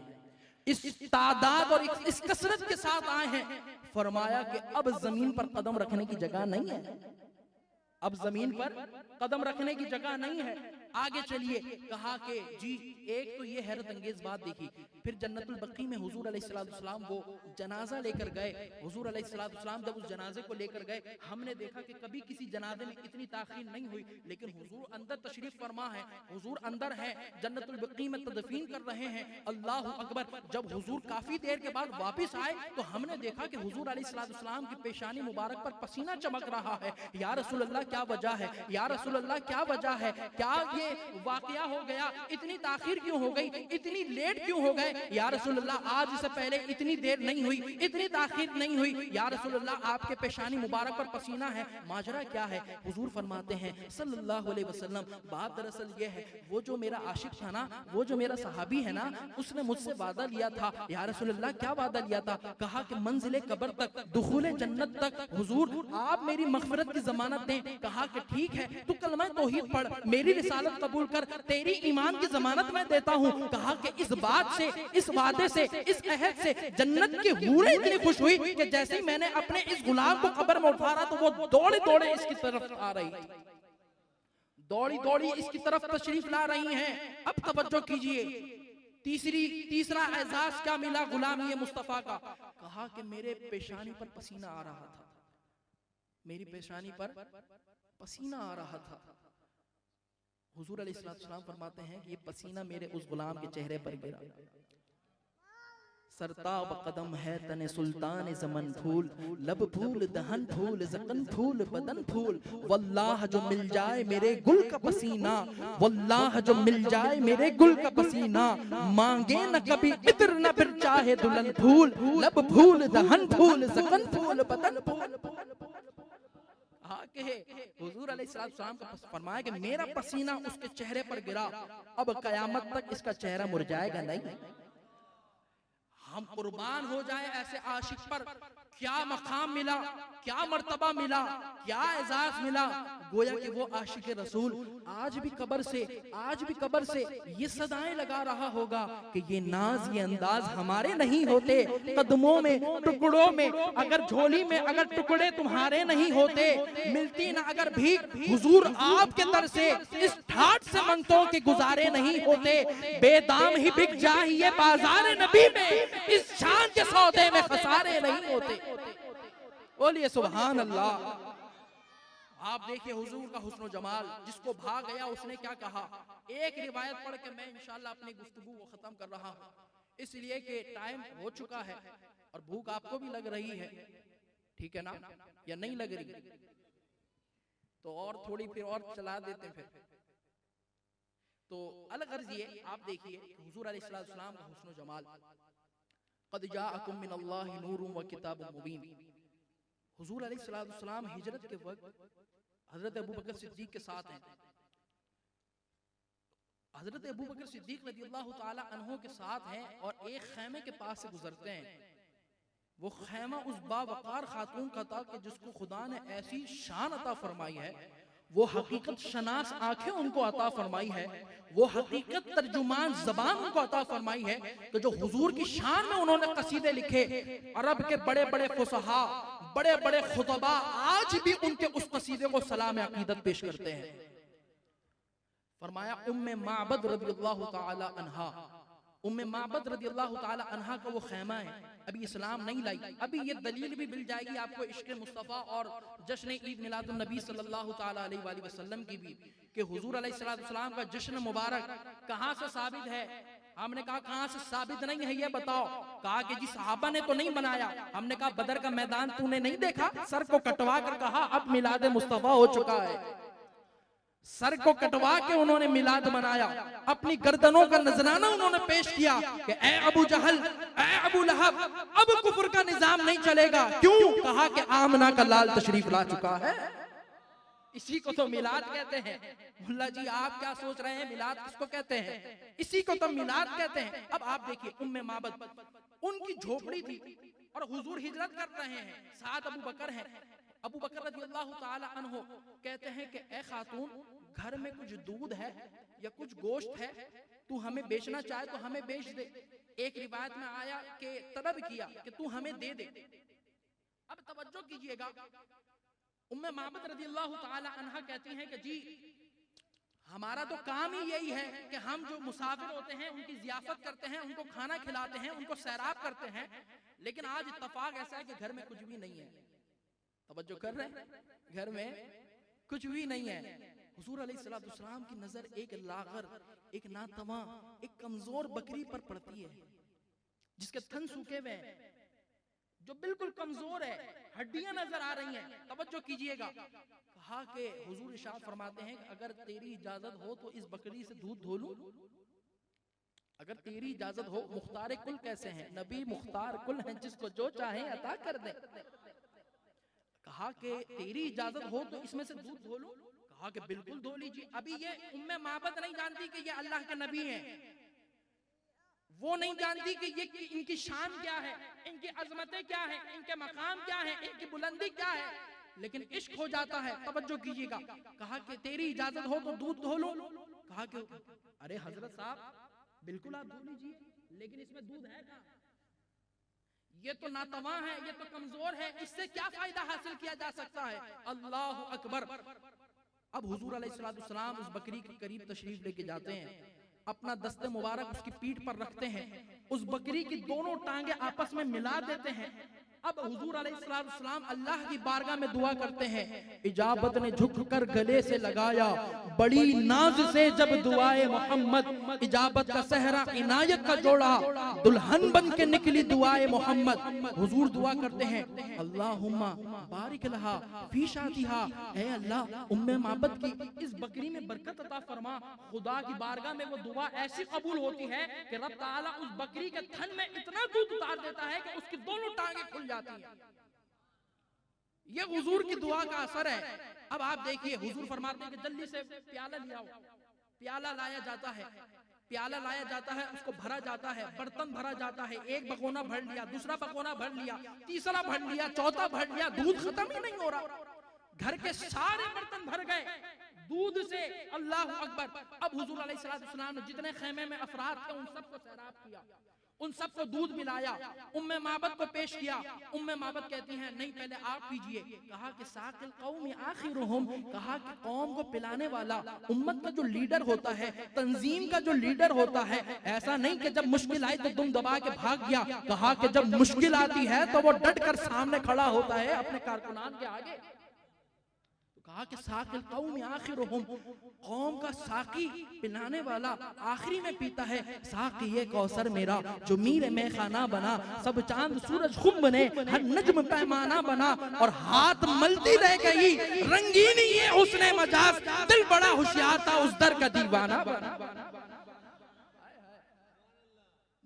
इस तादाद और इस कसरत के साथ आए हैं। फरमाया कि अब जमीन पर कदम रखने की जगह नहीं है, अब जमीन पर कदम रखने की जगह नहीं है। आगे चलिए, कहा कि जी एक तो ये हैरत अंगेज बात देखी। फिर जन्नतुल बकी में हुजूर अलैहिस्सलाम वो जनाजा लेकर गए। हुजूर अलैहिस्सलाम जब उस जनाजे को लेकर गए, हमने देखा कि कभी किसी जनाजे में इतनी ताखीर नहीं हुई, लेकिन हुजूर अंदर तशरीफ फरमा है, हुजूर अंदर है, जन्नतुल बकी में तदफीन कर रहे हैं। अल्लाह अकबर। जब हुजूर काफी देर के बाद वापिस आए तो हमने देखा कि हुजूर अलैहिस्सलाम की पेशानी मुबारक पर पसीना चमक रहा है। या रसूल अल्लाह क्या वजह है? या रसूल अल्लाह क्या वजह है? क्या ये वाकया हो गया? इतनी ताखीर क्यों हो गई? इतनी लेट क्यों हो गए? या रसूल अल्लाह आज से पहले इतनी देर नहीं हुई, इतनी ताखीर नहीं हुई। या रसूल अल्लाह आपके पेशानी मुबारक पर पसीना है, माजरा क्या है? हुजूर फरमाते हैं सल्लल्लाहु अलैहि वसल्लम, बात दरअसल ये है, वो जो मेरा आशिक था ना, वो जो मेरा सहाबी है ना, उसने मुझसे वादा लिया था। या रसूल अल्लाह क्या वादा लिया था? कहा कि मंजिले कब्र तक, दुखूले जन्नत तक हुजूर आप मेरी मग़फ़िरत की जमानत दें। कहा कि ठीक है, तू कलमा तौहीद पढ़, मेरी रिसालत कबूल कर, तेरी ईमान की जमानत मैं देता हूँ। कहा कि इस बात से, इस वादे से, इस अहद से जन्नत की हूरें इतनी खुश हुई कि जैसे ही मैंने अपने इस गुलाम को कब्र में उठा रहा तो वो दौड़े दौड़े इसकी तरफ आ रही थी, दौड़ी दौड़ी इसकी तरफ तशरीफ ला रही हैं। अब तवज्जो कीजिए, तीसरा एजाज क्या मिला गुलामी मुस्तफा का? कहा कि मेरे पेशानी पर पसीना आ रहा था, मेरी पेशानी पर पसीना आ रहा था। हुजूर अलैहिस्सलाम फरमाते हैं कि ये पसीना मेरे उस गुलाम के चेहरे पर गिरा। सरताब कदम है तने सुल्तान ज़मन फूल, लब फूल दहन फूल ज़कन फूल बदन फूल, वल्लाह जो मिल जाए मेरे गुल का पसीना, वल्लाह जो मिल जाए मेरे गुल का पसीना, मांगे न कभी इत्र न फिर चाहे दुल्हन फूल, लब फूल दहन फूल ज़कन फूल बदन फूल। हुजूर अलैहिस्सलाम का फरमाया कि मेरा पसीना उसके चेहरे पर गिरा, अब कयामत तक इसका चेहरा मुरझाएगा नहीं। हम कुर्बान हो जाए ऐसे आशिक पर। क्या मकाम मिला, क्या मर्तबा मिला, क्या एजाज मिला। गोया कि वो आशिक रसूल आज भी कब्र से ये सदाएं लगा रहा होगा कि ये नाज ये अंदाज हमारे नहीं होते, कदमों में टुकड़ों में अगर झोली में अगर टुकड़े तुम्हारे नहीं होते, मिलती ना अगर भीख हुजूर आपके दर से, इस ठाट से मंगतों के गुजारे नहीं होते, बेदाम ही बिक जाए ये बाजार नबी में, इस शान के सौदे में खसारे नहीं होते। बोलिए सुभान अल्लाह। आप देखिए हुजूर का हुस्न जमाल, जिसको भाग गया उसने क्या कहा। एक रिवायत पढ़ के मैं इंशाल्लाह अपनी गुफ्तगू को खत्म कर रहा हूँ, इसलिए कि टाइम हो चुका है और भूख आपको भी लग रही है, ठीक है ना, या नहीं लग रही? तो और थोड़ी फिर और चला देते हैं फिर। तो अलगर्ज ये आप देखिए हुजूर अलैहिस्सलाम का हुस्न जमाल, क़द जाअकुम मिनल्लाहि नूरुन व किताबुम मुबीन। हुजूर अलैहिस्सलाम हिजरत के वक्त हजरत अबू बकर सिद्दीक के साथ हैं। हजरत अबू बकर सिद्दीक रज़ियल्लाहु ताला अन्हु के साथ हैं और एक खैमे के पास से गुजरते हैं। वो खैमा उस बावकार खातून का था कि जिसको खुदा ने ऐसी शान अता फरमाई है, वो हकीकत शनास आंखें उनको अता फरमाई है, वो हकीकत तर्जुमान ज़बान उनको अता फरमाई है। तो जो हुजूर की शान में उन्होंने कसीदे लिखे, अरब के बड़े बड़े फुसहा, बड़े बड़े खुतबा आज भी उनके उस कसीदे को सलाम अकीदत पेश करते हैं। फरमाया उम्मे माबद रदियल्लाहु ताला अन्हा, उम्मे माबद रदियल्लाहु ताला अन्हा का वो खैमा है, अभी इस्लाम नहीं लाई। अभी ये दलील भी मिल जाएगी आपको इश्क़ मुस्तफ़ा और जश्न ईद मिलादुन नबी सल्लल्लाहु ताला अलैहि वसल्लम की भी, कि हुजूर अलैहिस्सलाम का जश्न मुबारक कहाँ से साबित है। हमने कहा कहाँ से साबित नहीं है ये बताओ। कहा कि जी सहाबा ने तो नहीं बनाया। हमने कहा बदर का मैदान तूने नहीं देखा? सर को कटवा कर कहा अब मिलाद मुस्तफ़ा हो चुका है। सर को कटवा के उन्होंने मिलाद मनाया, अपनी गर्दनों का नजराना उन्होंने पेश किया कि ए अबू जहल, ए अबू लहब, अब कुफर का निजाम नहीं चलेगा। क्यों? कहा कि आमना का लाल तशरीफ ला चुका है। इसी को तो मिलाद कहते हैं। मुल्ला जी आप क्या सोच रहे हैं, मिलाद किसको कहते हैं? इसी को तो मिलाद कहते हैं। अब आप देखिए उम्मे माबद, उनकी झोपड़ी थी और हुजूर हिजरत कर रहे हैं, साथ अबू बकर है। अबू बकर रज़ियल्लाहु ताला अन्हु कहते हैं कि ए खातून, घर में कुछ दूध है या कुछ गोश्त है, तू हमें बेचना चाहे तो हमें बेच दे। एक रिवायत में आया कि तलब किया कि तू हमें दे दे। अब तवज्जो कीजिएगा, उम्मे माबद रज़ियल्लाहु ताला अन्हा कहती हैं कि जी हमारा तो काम ही यही है कि हम जो मुसाफिर होते हैं उनकी ज़ियाफत करते हैं, उनको खाना खिलाते हैं, उनको सैराब करते हैं, लेकिन आज इत्तफाक ऐसा है कि घर में कुछ भी नहीं है। तवज्जो कर रहे हैं, घर में कुछ भी नहीं है। हुजूर अलैहिस्सलाम की नजर एक लागर, एक नातवा, एक कमजोर बकरी पर पड़ती है जिसके थन सूखे हुए हैं, जो बिल्कुल कमजोर है, हड्डियां नजर आ रही हैं। तवज्जो कीजिएगा, कहा कि हुजूर इरशाद फरमाते हैं अगर तेरी इजाजत हो तो इस बकरी से दूध धो लूं, अगर तेरी इजाजत हो। मुख्तार कुल कैसे हैं? नबी मुख्तार कुल हैं, जिसको जो चाहे अता कर दे। कहा कि तेरी इजाजत हो तो इसमें से दूध धो लूं? कहा कि बिल्कुल धो लीजिए। अभी ये उम्मे माबद नहीं जानती कि ये अल्लाह के नबी हैं, वो नहीं जानती कि ये इनकी शान क्या है, इनकी अजमतें क्या है, इनके मकाम क्या है, इनकी बुलंदी क्या है, लेकिन इश्क हो जाता है। तवज्जो कीजिएगा, कहा कि तेरी इजाजत हो तो दूध धो लूं? कहा कि अरे हजरत साहब बिल्कुल आप धो लीजिए, लेकिन इसमें दूध है कहां? ये तो नातवा है, ये तो कमजोर है, इससे क्या फायदा हासिल किया जा सकता है? अल्लाह अकबर। अब हुजूर अलैहिस्सलाम उस बकरी के करीब तशरीफ लेके जाते हैं, अपना दस्ते मुबारक उसकी पीठ पर रखते हैं, उस बकरी की दोनों टांगे आपस में मिला देते हैं। अब हुजूर अलैहिस्सलाम अल्लाह की बारगाह में दुआ करते हैं। इजाबत ने झुककर गले से लगाया बड़ी नाज से जब दुआए मोहम्मद, इजाबत का सहरा इनायत का जोड़ा, दुल्हन बन के निकली दुआए मोहम्मद। हुजूर दुआ करते हैं अल्लाहुम्मा बारिक लहा फी शातिहा, ऐ अल्लाह उम्मे माबद की इस बकरी में बरकत अता फरमा। खुदा की बारगाह में वो दुआ ऐसी कबूल होती है कि रब ताला उस बकरी के थन में इतना दूध उतार देता है कि उसकी दोनों टांगे खुल जाती हैं। ये हुजूर की दुआ का असर है। अब आप देखिए, हुजूर फरमाते हैं कि जल्दी से प्याला ले आओ। प्याला लाया जाता है, प्याला लाया जाता है, उसको भरा जाता है, बर्तन भरा जाता है। एक बगोना भर लिया, दूसरा बगोना भर लिया, तीसरा भर लिया, चौथा भर लिया, दूध खत्म ही नहीं हो रहा। घर के सारे बर्तन भर गए दूध से। अल्लाह अकबर। अब हुजूर अलैहिस्सलाम ने जितने खेमे में अफराद थे उन सबको सैराब किया, उन सबको दूध मिलाया, उम्मे माबद को पेश किया। उम्मे माबद कहती हैं नहीं पहले आप पीजिए। कहा कि साकिल कौम आखिरुहुम, कहा कि कौम को पिलाने वाला उम्मत का जो लीडर होता है, तंजीम का जो लीडर होता है, ऐसा नहीं कि जब मुश्किल आई तो दुम दबा के भाग गया। कहा कि जब मुश्किल आती है तो वो डट कर सामने खड़ा होता है अपने कारकुनान के आगे। कहा कि साकिल कौम आखिरुहुम, कौम का साकी पिलाने वाला आखिरी में पीता है। साकी ये कौसर मेरा जो मीर में खाना बना, सब चांद सूरज खुम बने, हर नज्म पैमाना बना, और हाथ मलती रह गई रंगीनी ये हुस्ने मजाज, दिल बड़ा होशियार था उस दर का दीवाना बना।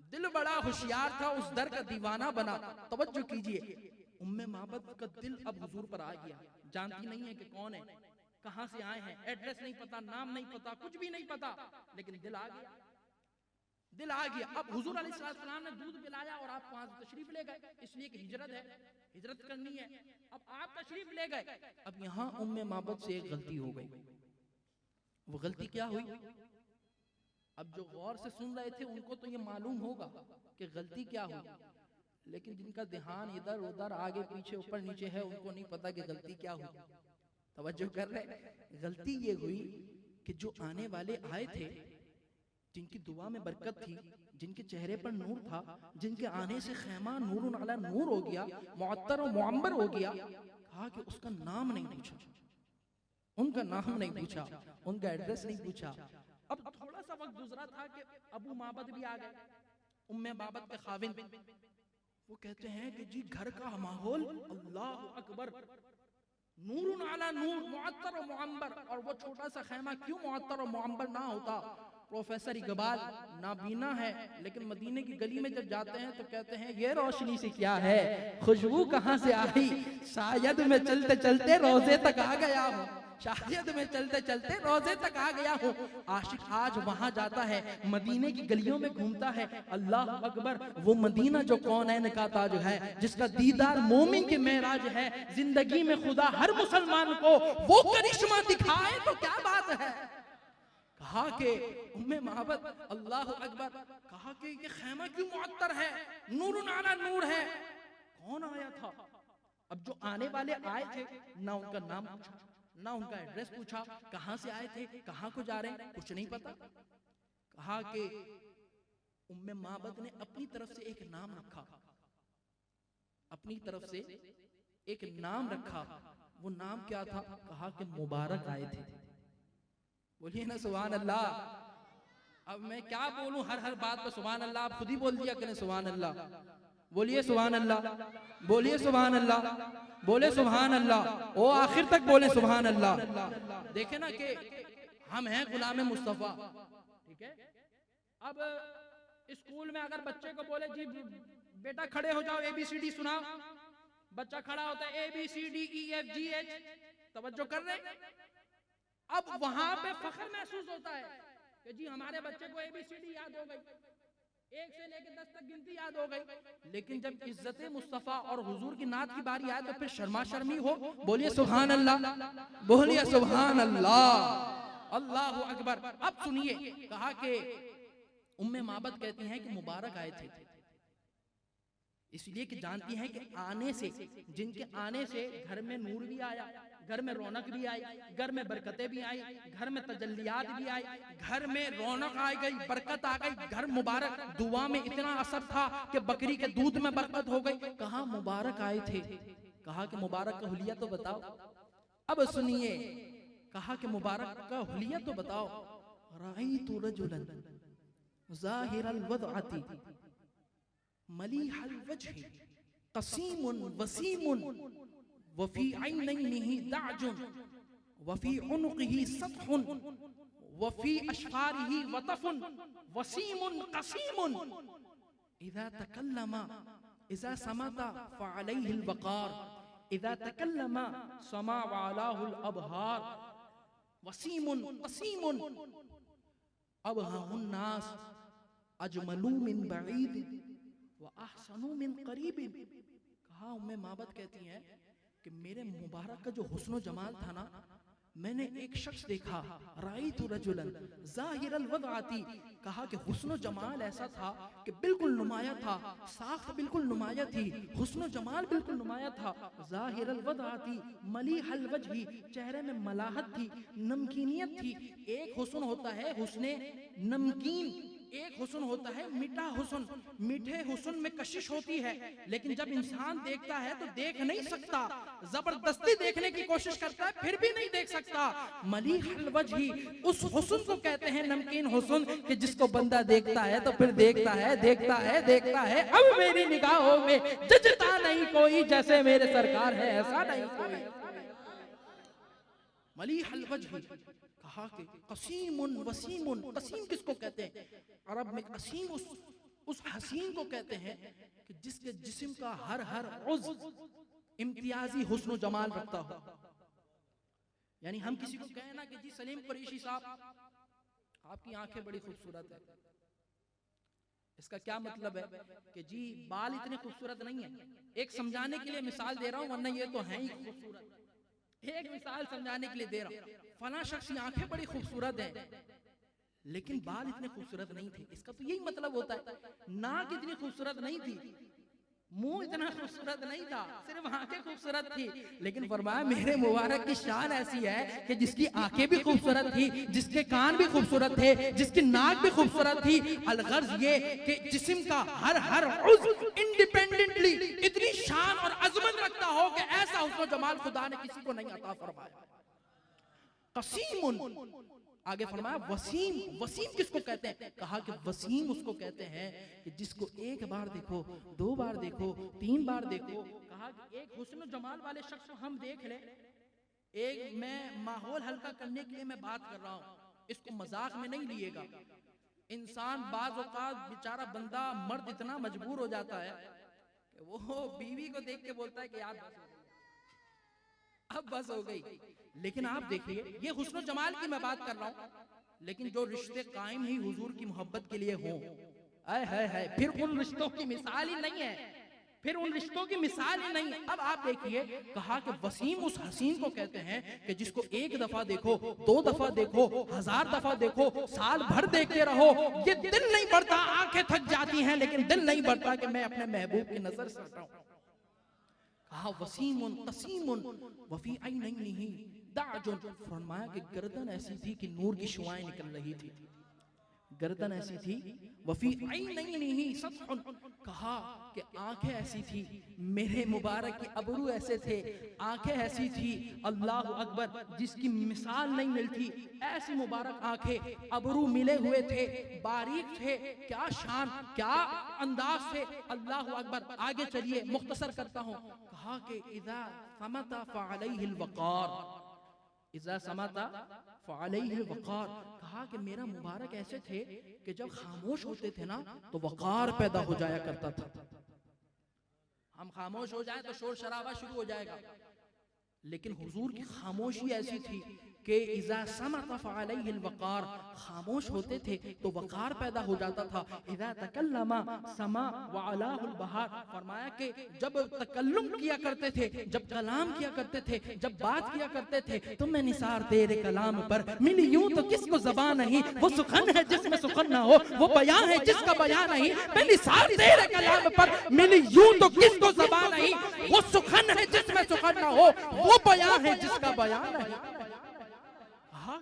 दिल बड़ा होशियार था उस दर का दीवाना बना। तवज्जो कीजिए, उम्मे माबद का दिल अब हुजूर पर आ गया। जानती नहीं है कि कौन है, कहां से आए हैं, एड्रेस नहीं पता, नाम नहीं पता, कुछ भी नहीं पता, लेकिन दिल आ गया। दिल आ गया। अब हुजूर अलैहिस्सलाम ने दूध पिलाया और आप वहां से तशरीफ ले गए, इसलिए कि हिजरत है, हिजरत करनी है। अब आप तशरीफ ले गए, अब यहाँ उम्मे माबद से एक गलती हो गई। वो गलती क्या हुई? अब जो गौर से सुन रहे थे उनको तो ये मालूम होगा कि गलती क्या हुई, लेकिन जिनका ध्यान इधर उधर आगे पीछे ऊपर नीचे है उनको नहीं पता कि गलती क्या हुई। तवज्जो कर रहे? गलती ये हुई कि जो आने वाले आए थे, जिनकी दुआ में बरकत थी, जिनके चेहरे पर नूर था, जिनके आने से खैमा नूरुन अला नूर हो गया, मुअत्तर और मुअम्बर हो गया, कहा कि उसका नाम नहीं पूछा, उनका नाम नहीं पूछा, उनका एड्रेस नहीं पूछा। अब थोड़ा सा वक्त गुजरा था कि अबू माबद भी आ गए, उम्मे माबद के खाविन। वो कहते हैं कि जी घर का माहौल अल्लाह अकबर, नूरुन अला नूर, मुअत्तर और मुअम्बर। और वो छोटा सा खैमा क्यों मुअत्तर और मुअम्बर ना होता? प्रोफेसर इकबाल नाबीना है, लेकिन मदीने की गली में जब जाते हैं तो कहते हैं ये रोशनी से क्या है, खुशबू कहाँ से आई, शायद मैं चलते चलते रोजे तक आ गया हूँ, शायद मैं चलते चलते रोजे तक आ गया हूँ। आशिक आज वहां जाता है, मदीने की गलियों में घूमता है, अल्लाह अकबर। वो मदीना जो कौनैन का ताज है, जिसका दीदार मोमिन के मेराज है, जिंदगी में खुदा हर मुसलमान को वो करिश्मा दिखाए तो क्या बात है। कहा कि उम्मे माबद अल्लाह अकबर, कहा कि ये खैमा क्यों मुअत्तर है, नूरुन अला नूर है, कौन आया था? अब जो आने वाले आए थे ना उनका नाम पूछा, ना उनका एड्रेस पूछा, कहां से आए थे, कहां को जा रहे हैं, कुछ नहीं पता। कहा कि उम्मे माबद ने अपनी तरफ से एक नाम रखा, अपनी तरफ से एक नाम रखा। वो नाम क्या था? कहा कि मुबारक आए थे। बोलिए ना सुभान अल्लाह। अब मैं क्या बोलूं, हर हर बात पर सुभान अल्लाह। आप खुद ही बोल दिया करें सुभान अल्लाह। बोलिए सुभान अल्लाह, बोलिए सुभान अल्लाह, बोले सुभान अल्लाह, ओ आखिर तक बोले सुभान अल्लाह। देखे ना कि हम हैं गुलाम मुस्तफा, ठीक है। अब स्कूल में अगर बच्चे को बोले जी बेटा खड़े हो जाओ, ABCD सुनाओ, बच्चा खड़ा होता है ABCDEFGH, तवज्जो कर रहे। अब वहां पे फख्र महसूस होता है कि जी हमारे बच्चे को ABCD याद हो गई, 1 से लेकर 10 तक गिनती याद हो गई। लेकिन जब इज्जत मुस्तफा और हुजूर की नात की बारी आए तो फिर शर्मा शर्मी हो। बोलिए सुभान अल्लाह, बोलिए सुभान अल्लाह, अल्लाहु अकबर। अब सुनिए, कहा कि उम्मे माबद कहती हैं कि मुबारक आए थे, इसलिए कि जानती हैं कि आने से, जिनके आने से घर में नूर भी आया, घर में रौनक भी आई, घर में बरकतें भी आई, घर में तजल्लियात भी आई, घर में रौनक आ गई, बरकत आ गई, घर मुबारक। दुआ में इतना असर था कि बकरी के दूध में बरकत हो गई। कहा मुबारक आए थे, कहा कि मुबारक का हुलिया तो बताओ। अब सुनिए, कहा कि मुबारक का हुलिया तो बताओ। राइतु रजुलन ज़ाहिरल वदअति मलीहल वजहि कसीमुन वसीमुन वफी ऐनैनिही दाजुन वफी उनुक़िही सत्हुन वफी अशफ़ारिही वतफ़ुन वसीमुन कसीमुन इज़ा तकल्लमा इज़ा समता फ़अलैहिल वक़ार इज़ा तकल्लमा समा वअलाहुल अबहार वसीमुन कसीमुन अबहाहुन नास अजमलू मिन बईद व अहसनु मिन करीब। कहा उम्मे माबद कहती हैं कि मेरे मुबारक का जो हुस्न जमाल था ना, मैंने एक शख्स देखा, राइतु रजुलन ज़ाहिरल वदअति। कहा कि हुस्न जमाल ऐसा था कि बिल्कुल नुमाया था, साख्त बिल्कुल नुमाया थी, हुस्न जमाल बिल्कुल नुमाया था। ज़ाहिरल वदअति मलीहल वजहि, चेहरे में मलाहत थी, नमकीनियत थी। एक हुस्न होता है हुस्ने नमकीन, एक हुस्न होता है मीठा हुस्न। मीठे हुस्न में कशिश होती है, लेकिन जब इंसान देखता है तो देख नहीं सकता, जबरदस्ती देखने की कोशिश करता है फिर भी नहीं देख सकता। मलीहल वजही, उस हुस्न को कहते हैं नमकीन हुस्न कि जिसको बंदा देखता है तो फिर देखता है, देखता है, देखता है। अब मेरी निगाहों में जचता नहीं कोई, जैसे मेरे सरकार है ऐसा नहीं कोई। मलीहल वजही, कहा कि कसीमुन वसीमुन। कसीम किसको कहते हैं? अरब में कसीम उस हसीन को कहते हैं कि जिसके जिस्म का हर हर उज़्व इम्तियाजी हुस्न जमाल रखता हो। यानी हम किसी को कहें ना कि जी सलीम कुरैशी साहब आपकी आंखें बड़ी खूबसूरत है, इसका क्या मतलब है कि जी बाल इतने खूबसूरत नहीं है। एक समझाने के लिए मिसाल दे रहा हूं, वरना ये तो है ही खूबसूरत। एक मिसाल समझाने के लिए दे रहा हूं, फला शख्स की आंखें बड़ी खूबसूरत हैं लेकिन बाल इतने खूबसूरत नहीं थे। इसका तो यही मतलब होता है। नाक इतनी खूबसूरत नहीं थी, मुंह इतना खूबसूरत नहीं था, सिर्फ आंखें खूबसूरत थी। लेकिन फरमाया मेरे मुबारक की शान ऐसी है कि जिसकी आंखें भी खूबसूरत थी, जिसके कान भी खूबसूरत थे, जिसकी नाक भी खूबसूरत थी, अलगर्ज ये कि जिस्म का हर उज़्व इंडिपेंडेंटली इतनी शान और अजमत रखता हो कि ऐसा हुस्न जमाल खुदा ने किसी को नहीं अता फरमाया। कसीमुन, आगे फरमाया वसीम। वसीम किसको कहते हैं? कहा कि वसीम उसको कहते हैं कि जिसको एक बार देखो, दो बार देखो, तीन बार देखो। कहा कि एक हुस्न जमाल वाले शख्स को हम देख ले, एक मैं माहौल हल्का करने के लिए मैं बात कर रहा हूं, इसको मजाक में नहीं लिएगा। इंसान बाज औकात बेचारा बंदा मर्द इतना मजबूर हो जाता है कि वो बीवी को देख के बोलता है कि यार अब बस हो गई। लेकिन आप देखिए, ये हुस्न जमाल की मैं बात कर रहा हूं, लेकिन जो रिश्ते कायम ही हुजूर की मोहब्बत के लिए हों, आय हाय हाय, फिर उन रिश्तों की मिसाल ही नहीं है, फिर उन रिश्तों की मिसाल ही नहीं है। अब आप देखिए, कहा कि वसीम उस हसीन को कहते हैं कि जिसको एक दफा देखो, दो दफा देखो, 1000 दफा देखो, साल भर देखते रहो, ये दिल नहीं बढ़ता, आंखें थक जाती हैं लेकिन दिल नहीं बढ़ता कि मैं अपने महबूब की नजर से हटाऊं। कहा वसीमुन कसीमुन वफी ऐनैनिही दाजुन, फरमाया कि गर्दन ऐसी थी कि नूर की शुआएं निकल रही थी, गर्दन ऐसी थी। वफी ऐनैनिही सत्हुन, कहा कि आंखें ऐसी थी, मेरे मुबारक के अबरू ऐसे थे, आंखें ऐसी थी अल्लाह अकबर जिसकी मिसाल नहीं मिलती। ऐसी मुबारक आंखें, अबरू मिले हुए थे, बारीक थे, क्या शान क्या अंदाज थे, अल्लाह अकबर। आगे चलिए, मुख्तसर करता हूं। कहा कि इज़ा समता फअलैहिल वक़ार, इज़ा समता फअलैहिल वक़ार, कहा कि मेरा मुबारक ऐसे थे कि जब खामोश होते थे ना तो वक़ार पैदा हो जाया करता था। हम खामोश हो जाए तो शोर शराबा शुरू हो जाएगा, लेकिन हुजूर की खामोशी ऐसी थी कि इज़ा समता फअलैहिल वक़ार, खामोश होते थे तो वक़ार पैदा हो जाता था। इज़ा तकल्लमा समा व अलाहुल बहार, फरमाया कि जब तकल्लुम किया करते थे, जब कलाम किया करते थे, जब बात किया करते थे, तो मैं निसार तेरे कलाम पर, मिली यूं तो किसको ज़बान नहीं, वो सुखन है जिसमें सुखन ना हो, वो बयां है जिसका बयां नहीं, मैं निसार तेरे कलाम पर, मिली यूं तो किसको ज़बान नहीं, वो सुखन है जिसमें सुखन ना हो, वो बयां है जिसका बयां नहीं।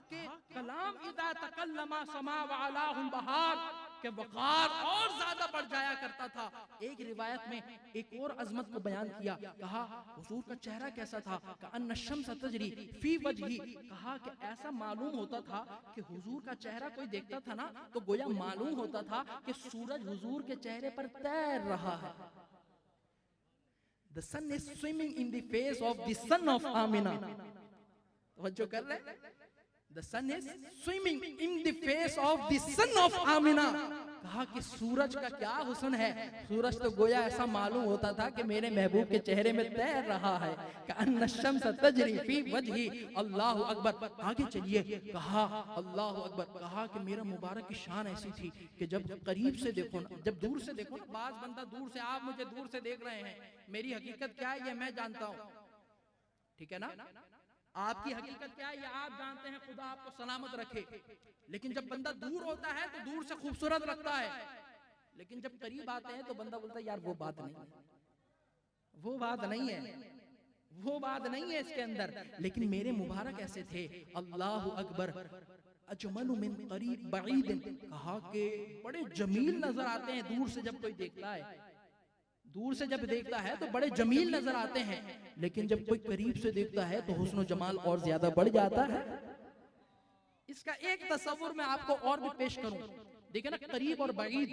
के कलाम इज़ा तकल्लमा समा व अलाहुल बहार, के वक़ार और ज्यादा बढ़ जाया करता था। एक रिवायत में एक और अजमत को बयान किया, कहा हुजूर का चेहरा कैसा था, कअन्न शम्स तजरी फी वजही, कहा कि ऐसा मालूम होता था कि हुजूर का चेहरा कोई देखता था ना तो गोया मालूम होता था कि सूरज हुजूर के चेहरे पर तैर रहा है। The sun is swimming in the face of the son of Amina. तवज्जो कर रहे हैं? The sun is swimming in the face of the son of Amina. कहा कि सूरज का क्या हुस्न है, सूरज तो गोया ऐसा मालूम होता था कि मेरे महबूब के चेहरे में तैर रहा है। कअन्न शम्स तजरी फी वजही, अल्लाह अकबर। आगे चलिए, कहा अल्लाह अकबर, कहा कि मेरा मुबारक की शान ऐसी थी कि जब करीब से देखो ना, जब दूर से देखो ना, बाज बंदा दूर से, आप मुझे दूर से देख रहे हैं, मेरी हकीकत क्या है ये मैं जानता हूं, ठीक है ना, आपकी हकीकत क्या है ये आप जानते हैं, खुदा आपको सलामत रखे। लेकिन जब बंदा दूर होता है तो दूर से खूबसूरत लगता है, लेकिन जब करीब आते हैं तो बंदा बोलता है यार वो बात नहीं है, वो बात नहीं है, वो बात नहीं है इसके अंदर। लेकिन मेरे मुबारक ऐसे थे, अल्लाह अकबर। अजमलु मिन करीब बईद, कहा कि बड़े जमील नजर आते हैं दूर से, जब कोई देखता है, दूर से जब देखता है तो बड़े जमील नजर आते हैं, लेकिन जब कोई करीब से देखता है तो हुस्न जमाल और ज्यादा बढ़ जाता है। इसका एक तस्वुर मैं आपको और भी पेश करूं। देखिए ना, करीब और बईद,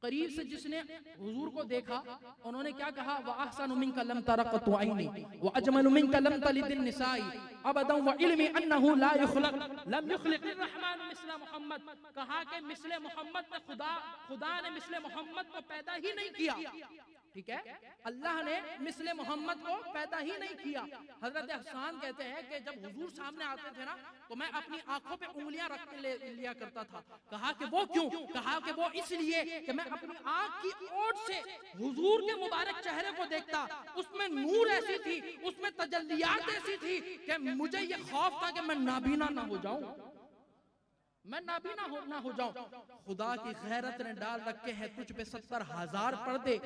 करीब से जिसने हुजूर को देखा उन्होंने क्या कहा, व अहसनु मिनका लम तरक़तु ऐनी व अजमलु मिनका लम तलिदिन निसाई अबदन व इल्मी अन्नहु ला युखलक लम युखलिक़िर रहमान मिस्ल मोहम्मद। कहा कि मिस्ले मोहम्मद ने खुदा ने मिस्ले मोहम्मद को पैदा ही नहीं किया। ठीक है, अल्लाह ने मिस्ले मोहम्मद को पैदा ही नहीं किया। हजरत हसन कहते हैं कि जब हुजूर सामने आते थे ना तो मैं अपनी आंखों पे उंगलियां रख के लिया करता था। कहा कि वो क्यों? कहा कि वो इसलिए कि मैं अपनी आंख की ओट से हुजूर के मुबारक चेहरे को देखता, उसमें नूर ऐसी थी, उसमें तजल्लियात ऐसी थी कि मुझे ये खौफ था कि मैं नाबीना ना हो जाऊं, मैं नाबीना ना हो जाऊं। खुदा की गैरत ने डाल रखे हैं तुझ पे 70,000 पर्दे,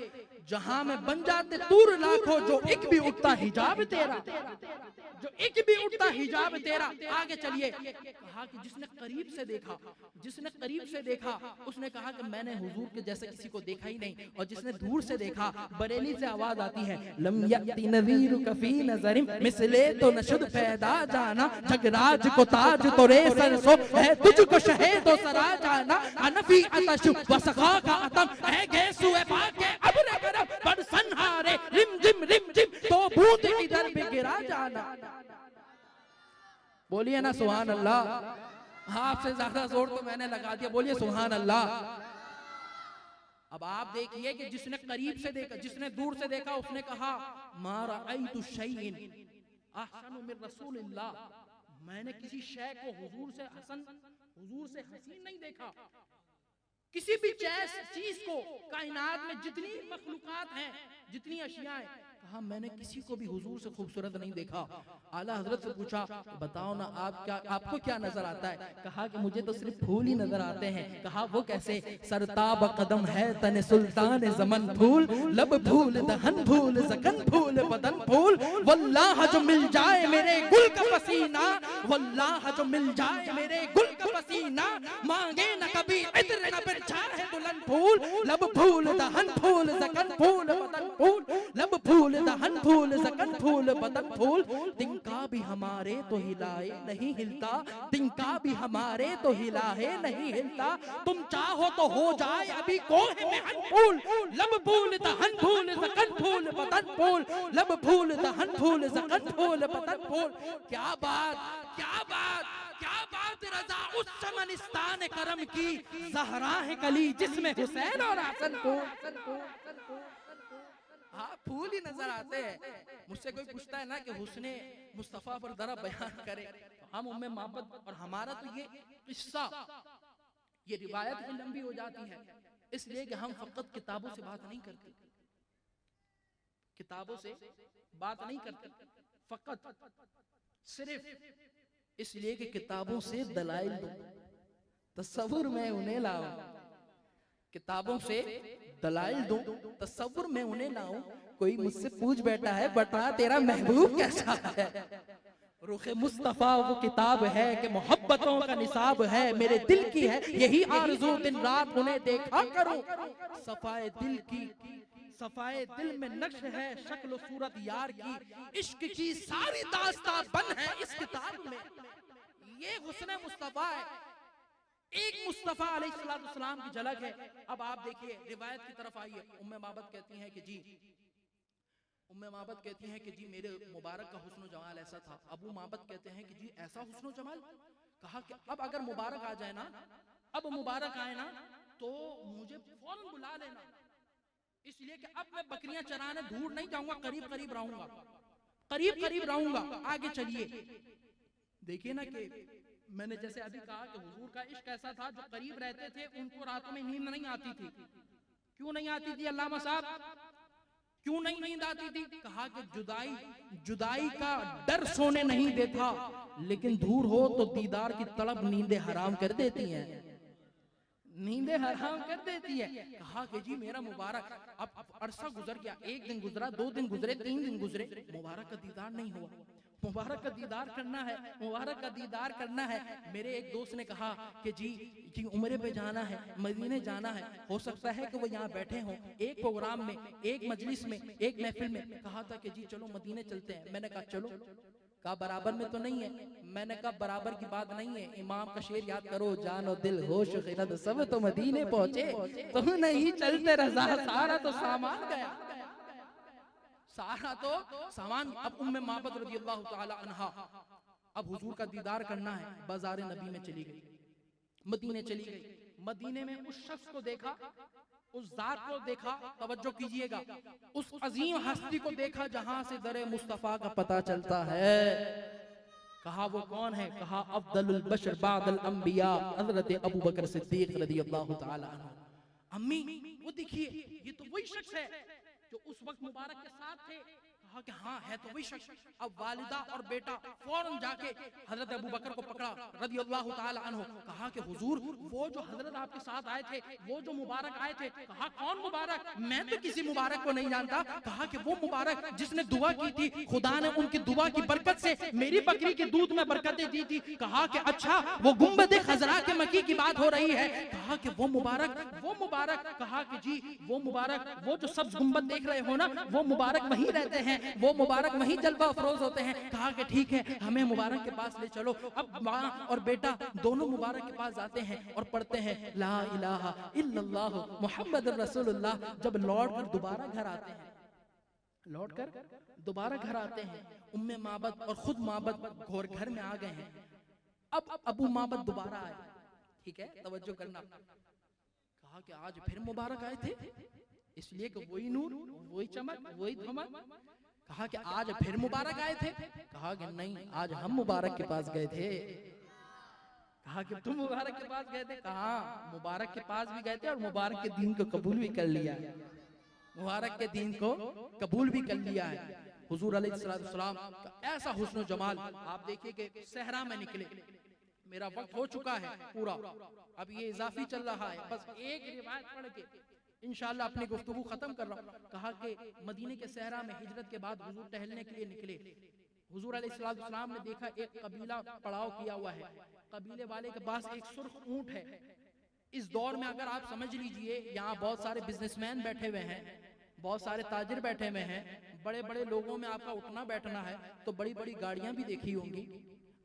जहां में बन जाते दूर लाखों, जो एक भी उठता हिजाब तेरा, जो एक भी उठता हिजाब तेरा। आगे चलिए, कहा कि जिसने करीब से देखा, जिसने करीब से देखा उसने कहा कि मैंने हुजूर के जैसे किसी को देखा ही नहीं। और जिसने दूर से देखा, बरेली से आवाज आती है, लम यती नज़ीर कफी नज़रिम मिसले तो नशद पैदा जाना, जगराज को ताज तो रे सरसो है तुझको शहीद सरा जाना, अनफी अतशु वसखा का अतम है गैसु है पाके अब्र करम बड़ संहारे रिम जिम तो भूत इधर भी गिरा जाना। बोलिए ना सुभान अल्लाह। आपसे ज्यादा जोर तो मैंने लगा दिया, बोलिए सुभान अल्लाह। अब आप देखिए कि जिसने करीब से देखा, जिसने दूर से देखा, उसने कहा मा रअयतु शैइन अहसनु मिन रसूलिल्लाह, मैंने किसी शय को हुजूर से हसन, हुजूर से हसीन नहीं देखा। किसी भी चीज को, कायनात में जितनी मखलूकात हैं, जितनी अशियाएं, कहा मैंने किसी को भी हुजूर से खूबसूरत नहीं देखा। आला हजरत से पूछा बताओ ना आप क्या, आपको क्या नजर आता है? कहा कि मुझे तो सिर्फ फूल ही नजर आते हैं। कहा वो कैसे? सरताब कदम है तने सुल्तान जमन फूल, लब फूल दहन फूल जकन फूल बदन फूल, वल्लाह जो मिल जाए मेरे गुल का पसीना, वल्लाह जो मिल जाए मेरे गुल का पसीना, मांगे न कभी इत्र न बिरछाए दुल्हन फूल, लब फूल दहन फूल जकन फूल बदन फूल, लब फूल दहन फूल जकन फूल बदन फूल। तिनका भी हमारे तो हिलाए नहीं हिलता, तिनका भी हमारे तो हिलाए नहीं हिलता, तुम चाहो तो हो जाए अभी कोह में फूल, लब फूल दहन फूल जकन फूल बदन फूल, लब फूल दहन फूल जकन फूल बदन फूल। क्या बात, क्या बात, क्या बात रजा उस चमनिस्तान करम की, ज़हरा है कली जिसमें हुसैन और हसन को। हाँ, फूल ही नजर आते हैं। मुझसे कोई पूछता है ना कि हुस्ने मुस्तफा पर जरा बयान करे, तो हम उम्मे मोहब्बत, और हमारा तो ये किस्सा, ये रिवायत ही लंबी हो जाती है, इसलिए कि हम फकत किताबों से बात नहीं करते, किताबों से बात नहीं करते, फकत सिर्फ इसलिए कि किताबों से दलाइल दो, तसव्वुर में उन्हें लाओ, किताबों से दलाइल दूं, तसव्वुर में उन्हें लाऊं। कोई मुझसे पूछ बैठा है बता तेरा महबूब कैसा है, रुखे मुस्तफा वो किताब है कि मोहब्बतों का निसाब है, मेरे दिल की है यही आरज़ू, दिन रात उन्हें देखा करूं। सफाए दिल की, सफाए दिल में नक्श है शक्ल सूरत यार की, इश्क की सारी दास्तां बन है इस किताब में। ये हुस्न मुस्तफा है, एक मुस्तफा अलैहिस्सलाम की झलक है। अब आप देखिए रिवायत की तरफ आइए। उम्मे माबद कहती हैं कि जी, उम्मे माबद कहती हैं कि जी मेरे मुबारक का हुस्न जमाल ऐसा था। अबू माबद कहते हैं कि जी ऐसा हुस्न जमाल। कहा कि अब अगर मुबारक आ जाए ना, अब मुबारक आए ना तो मुझे फौरन बुला लेना, इसलिए कि अब मैं बकरियां चराने दूर नहीं जाऊंगा, करीब करीब रहूंगा, करीब करीब रहूंगा। आगे चलिए, देखिए ना कि मैंने जैसे अभी कहा कि हुजूर का इश्क ऐसा था, जो करीब रहते थे उनको रातों में नींद नहीं आती थी। क्यों नहीं आती थी अल्लामा साहब, क्यों नहीं नींद आती थी? कहा कि जुदाई, जुदाई का डर सोने नहीं देता, लेकिन दूर हो तो दीदार की तड़प नींदें हराम कर देती हैं, नींदें हराम कर देती है। कहा कि जी मेरा मुबारक, अब अरसा गुजर गया, एक दिन गुजरा, 2 दिन गुजरे, 3 दिन गुजरे, मुबारक का दीदार नहीं हुआ। मुबारक का दीदार करना है, मुबारक का दीदार करना है। मेरे एक दोस्त ने कहा कि जी उम्रे पे जाना है, मदीने जाना है, हो सकता है कि वो यहाँ बैठे हों एक प्रोग्राम में, एक मजलिस में, एक महफिल में। कहा था कि जी चलो मदीने चलते हैं। मैंने कहा चलो। कहा बराबर में तो नहीं है। मैंने कहा बराबर की बात नहीं है, इमाम का शेर याद करो, जानो दिल होश खिरद सब तो मदीने पहुंचे, तुम नहीं चलते रजा सारा तो सामान गया, सारा तो सामान। अब उम्मे माबद रज़ियल्लाहु ताला अन्हा अब हुजूर का दीदार करना है, बाज़ार नबी में चली गई, मदीने चली गई। मदीने में उस शख्स को देखा उस जात को देखा, तवज्जो कीजिएगा, उस अजीम हस्ती को देखा जहां से दरे मुस्तफा का पता चलता है। कहा वो कौन है? कहा अफदलुल बशर बादल अंबिया हजरत अबू बकर सिद्दीक रज़ियल्लाहु ताला अन्हु। अम्मी वो देखिए, ये तो वही शख्स है जो उस वक्त मुबारक के साथ थे। कहा कि हाँ है तो वही शख्स। अब वालिदा और बेटा फौरन जाके हजरत अबू बकर को पकड़ा रज़ियल्लाहु ताला अन्हु। कहा कि हुजूर वो जो हजरत आपके साथ आए थे, वो जो मुबारक आए थे। कहा कौन मुबारक? मैं तो किसी मुबारक को नहीं जानता। कहा कि वो मुबारक जिसने दुआ की थी, खुदा ने उनकी दुआ की बरकत से मेरी बकरी के दूध में बरकतें दी थी। कहा कि अच्छा वो गुंबद खजरा के मकी की बात हो रही है। कहा कि वो मुबारक। कहा कि जी वो मुबारक, वो जो सब्ज गुंबद देख रहे हो ना, वो मुबारक वहीं रहते हैं, वो मुबारक वहीं जलवा अफरोज होते हैं। कहा कि ठीक है, हमें मुबारक के पास ले चलो। अब माँ और बेटा दोनों मुबारक के पास जाते हैं और पढ़ते हैं ला इलाहा इल्लल्लाह मुहम्मद रसूलुल्लाह। जब लौट कर दोबारा घर आते हैं, उम्मे माबद और खुद माबद घोर घर में आ गए हैं। अब अबू माबद दोबारा आए, ठीक है, तवज्जो करना। कहा कि आज फिर मुबारक आए थे, इसलिए कि वही नूर, वही चमक, वही धमक। कहा कि आज फिर मुबारक आए थे। कहा कि नहीं, आज हम मुबारक के पास गए थे। कहा कि तुम मुबारक के पास गए थे? कहा मुबारक के पास भी गए थे और मुबारक के दीन को कबूल भी कर लिया है। मुबारक के दीन को कबूल भी कर लिया है। हुजूर अलैहिस्सलाम का ऐसा हुस्न जमाल। आप देखिए कि सहरा में निकले। मेरा वक्त हो चुका है पूरा, अब ये इजाफी चल रहा है, बस एक रिवायत पढ़ के इंशाअल्लाह अपनी गुफ्तगू खत्म कर रहा हूँ। कहा कि मदीने के सहरा में हिजरत के बाद हुजूर टहलने के लिए निकले। हुजूर अलैहिस्सलाम ने देखा एक कबीला पड़ाव किया हुआ है। कबीले वाले के पास एक सुर्ख ऊंट है। इस दौर में अगर आप समझ लीजिए, यहाँ बहुत सारे बिजनेसमैन बैठे हुए हैं, बहुत सारे ताजिर बैठे हुए हैं, बड़े बड़े लोगों में आपका उठना बैठना है, तो बड़ी बड़ी गाड़ियां भी देखी होंगी।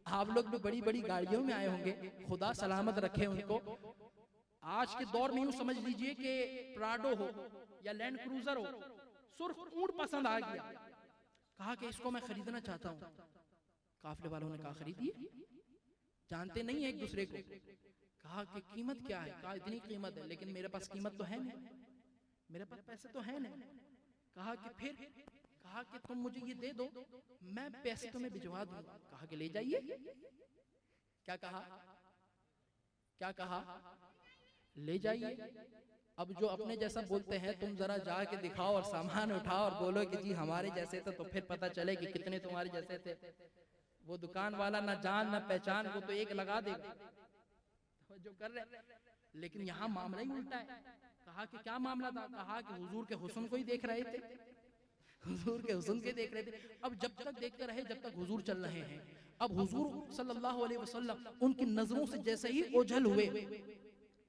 आप लोग भी बड़ी बड़ी गाड़ियों में आए होंगे, खुदा सलामत रखे उनको। आज के दौर में यूं समझ लीजिए कि प्राडो हो या लैंड क्रूजर हो, सुर्ख ऊंट पसंद आ गया। कहा कि इसको मैं खरीदना चाहता हूँ। काफिले वालों ने कहा खरीदिए, जानते नहीं है एक दूसरे को। कहा कि कीमत क्या है? कहा इतनी कीमत है, लेकिन मेरे पास कीमत तो है नहीं, मेरे पास पैसे तो है नहीं। कहा कि फिर? कहा कि तुम मुझे ये दे दो, मैं पैसे तुम्हें भिजवा दूंगा। कहा कि ले जाइए। क्या कहा? ले जाइए। अब जो अपने जैसा बोलते हैं, तुम जरा जाके दिखाओ और सामान उठाओ और बोलो कि जी हमारे जैसे थे, तो फिर पता चले कि कितने तुम्हारे जैसे थे। वो दुकान वाला ना जान ना पहचान, वो तो एक लगा देगा जो कर रहे। लेकिन यहाँ मामला ही उल्टा है। कहा कि क्या मामला था? कहा कि हुजूर के हुस्न को ही देख रहे थे, हुजूर के हुस्न के देख रहे थे। अब जब तक देखते रहे जब तक हुजूर चल रहे हैं। अब हुजूर सल्लल्लाहु अलैहि वसल्लम उनकी नजरों से जैसे ही ओझल हुए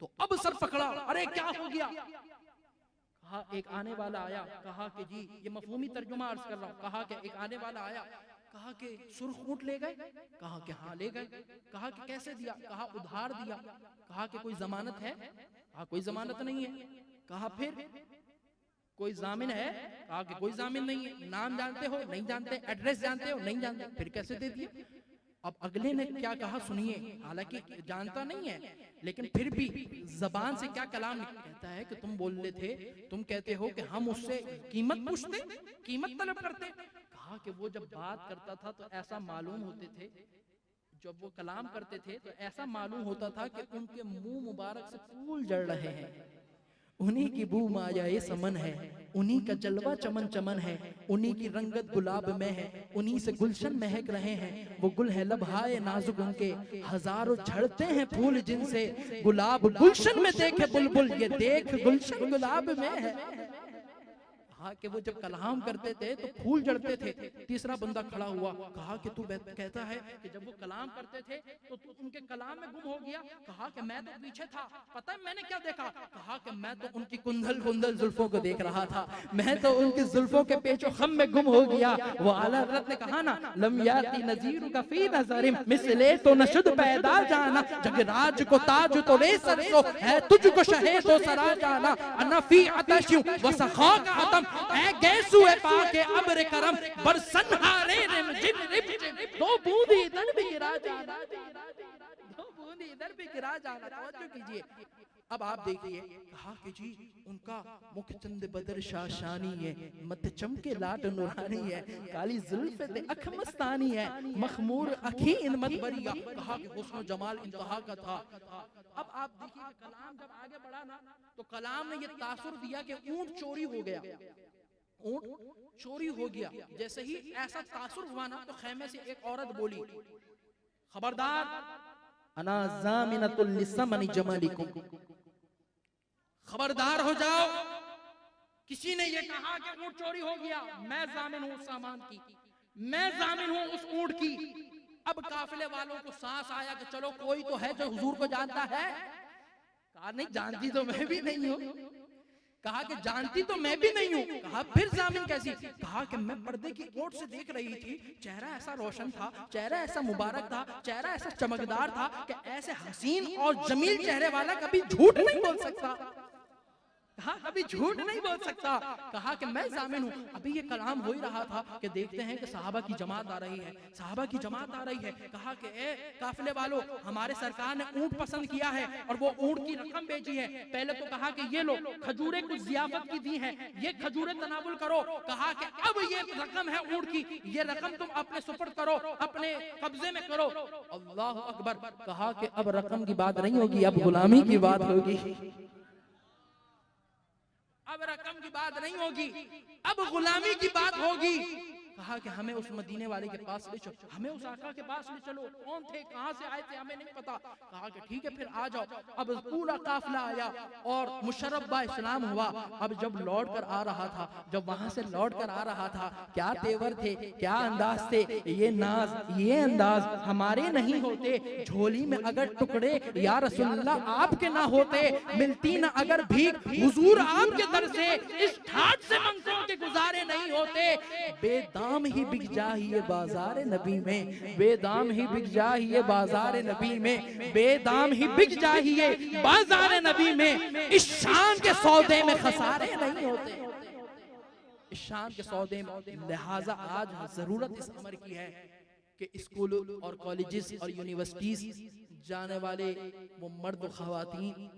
तो अब सर पकड़ा, अरे क्या हो गया? कहा एक आने वाला आया। कहा कि जी ये मफहूमी तर्जुमा अर्ज कर रहा हूँ। कहा कि एक आने वाला आया। कहा कि सुर्ख ऊंट ले गए? कहा कि हाँ ले गए। कहा कि कैसे दिया? कहा उधार दिया। कहा कि कोई जमानत है? कहा कोई जमानत नहीं है। कहा फिर कोई जामिन है? कहा कि कोई जामिन नहीं है। नाम जानते हो? नहीं जानते। एड्रेस जानते हो? नहीं जानते। फिर कैसे दे दिए? अब अगले ने क्या कहा सुनिए, हालांकि जानता नहीं है, लेकिन फिर भी जबान से क्या कलाम कहता है कि तुम बोल रहे थे, तुम कहते हो कि हम उससे कीमत पूछते, कीमत तलब करते। कहा कि वो जब बात करता था तो ऐसा मालूम होते थे, जब वो कलाम करते थे तो ऐसा मालूम होता था कि उनके मुंह मुबारक से फूल जड़ रहे हैं। उन्हीं की बू माया ये समन है, उन्हीं का जलवा चमन चमन है, उन्हीं की रंगत गुलाब में है, उन्हीं से गुलशन महक रहे हैं। वो गुल है लबहाए नाजुक उनके, हजारों झड़ते हैं फूल जिनसे। गुलाब गुलशन में देखे बुलबुल, ये देख गुलशन गुलाब में है। कहा कि वो जब कलाम करते थे तो फूल जड़ते थे। तीसरा बंदा खड़ा हुआ। कहा कि तू कहता है कि जब वो कलाम करते थे तो तू उनके कलाम में गुम हो गया। कहा कि मैं तो पीछे था, पता है मैंने क्या देखा? कहा कि मैं तो उनकी कुंदल कुंदल जुल्फों को देख रहा था, मैं तो उनकी जुल्फों के पेचो खम में गुम हो गया। वो आला हज़रत ने कहा ना, लम याती नज़ीर का फी नज़रिम मिसले तो नशुद पैदा जाना, जगराज को ताज तो रे सरसो है, तुझको शहे तो सरा जाना। अना फी अतशु व सखा का अतम ऐ गैसु है पाके अब्र करम, बरसन हारे रिम जिम रिम जिम, दो बूंद इधर भी गिरा जाना, दो बूंद इधर भी गिरा जाना। तवज्जो कीजिए, अब आप देखिए, कहा कि जी उनका मुख चंद बदर शाशानी है, मत चमके लाट नूरानी है, काली जुल्फ़े ते अख मस्तानी है, मखमूर अखी इन मत बरिया। कहा कि हुस्न जमाल इंतहा का था। अब आप देखिए कलाम जब आगे बढ़ा ना, तो कलाम ने ये तासुर दिया कि ऊंट चोरी हो गया, ऊंट चोरी हो गया। जैसे ही ऐसा तासुर हुआ ना, तो खेमे से एक औरत बोली, खबरदार, अना ज़ामिनतुल लिसमनि जमालिकुम, खबरदार हो जाओ, किसी ने ये कहा कि ऊंट चोरी हो गया, मैं जामिन हूं उस सामान की, मैं जामिन हूं उस ऊंट की। अब काफिले वालों को सांस आया कि चलो कोई तो है जो हुजूर को जानता है। कहा नहीं, जानती तो मैं भी नहीं हूं। कहा कि जानती तो मैं भी नहीं हूं। कहा फिर जामिन कैसी? कहा कि मैं पर्दे की ओट से देख रही थी, चेहरा ऐसा रोशन था, चेहरा ऐसा मुबारक था, चेहरा ऐसा चमकदार था कि ऐसे हसीन और जमील चेहरे वाला कभी झूठ नहीं बोल सकता। कहा कभी झूठ नहीं बोल सकता। कहा कि मैं जामिन हूं। अभी ये कलाम हो ही रहा था कि देखते हैं कि सहाबा की जमात आ रही है, सहाबा की जमात आ रही है। कहा कि ए काफिले वालों, हमारे सरकार ने ऊंट पसंद किया है और वो ऊंट की रकम भेजी है। पहले तो कहा कि ये लो खजूरें कुछ जियाफत की दी हैं, ये खजूरें तनावुल करो। कहा कि अब ये रकम है ऊंट की, ये रकम तुम अपने सुपुर्द करो, अपने कब्जे में करो। अल्लाह अकबर। कहा कि अब रकम की बात नहीं होगी, अब गुलामी की बात होगी। अब रकम की बात नहीं होगी, अब गुलामी की बात होगी। कहा कि हमें उस मदीने वाले के पास ले चलो, हमें उस आका के पास ले चलो। कौन थे, कहां से आए थे, हमें नहीं पता। कहा कि ठीक है फिर आ जाओ। अब पूरा काफिला आया और मुशर्रफ बा इस्लाम हुआ। अब जब लौट कर आ रहा था, जब वहां से लौट कर आ रहा था, क्या तेवर थे, क्या अंदाज थे, ये नाज, ये अंदाज हमारे नहीं होते। झोली में अगर टुकड़े या रसूलुल्लाह आपके ना होते, मिलती ना अगर भीख हुजूर आपके दर से, इस ठाट से मंगतों के गुजारे नहीं होते। बेदाम ही बिक जाहिए बाजार नबी में, बेदाम ही बिक जाहिए बाजार नबी में, बेदाम ही बिक जाहिए बाजार नबी में। इस शान के सौदे में खसारे नहीं होते, इस शान के सौदे में। लिहाजा आज जरूरत इस अमर की है कि स्कूल और कॉलेजेस और यूनिवर्सिटीज जाने वाले वो मर्द ख़वातीन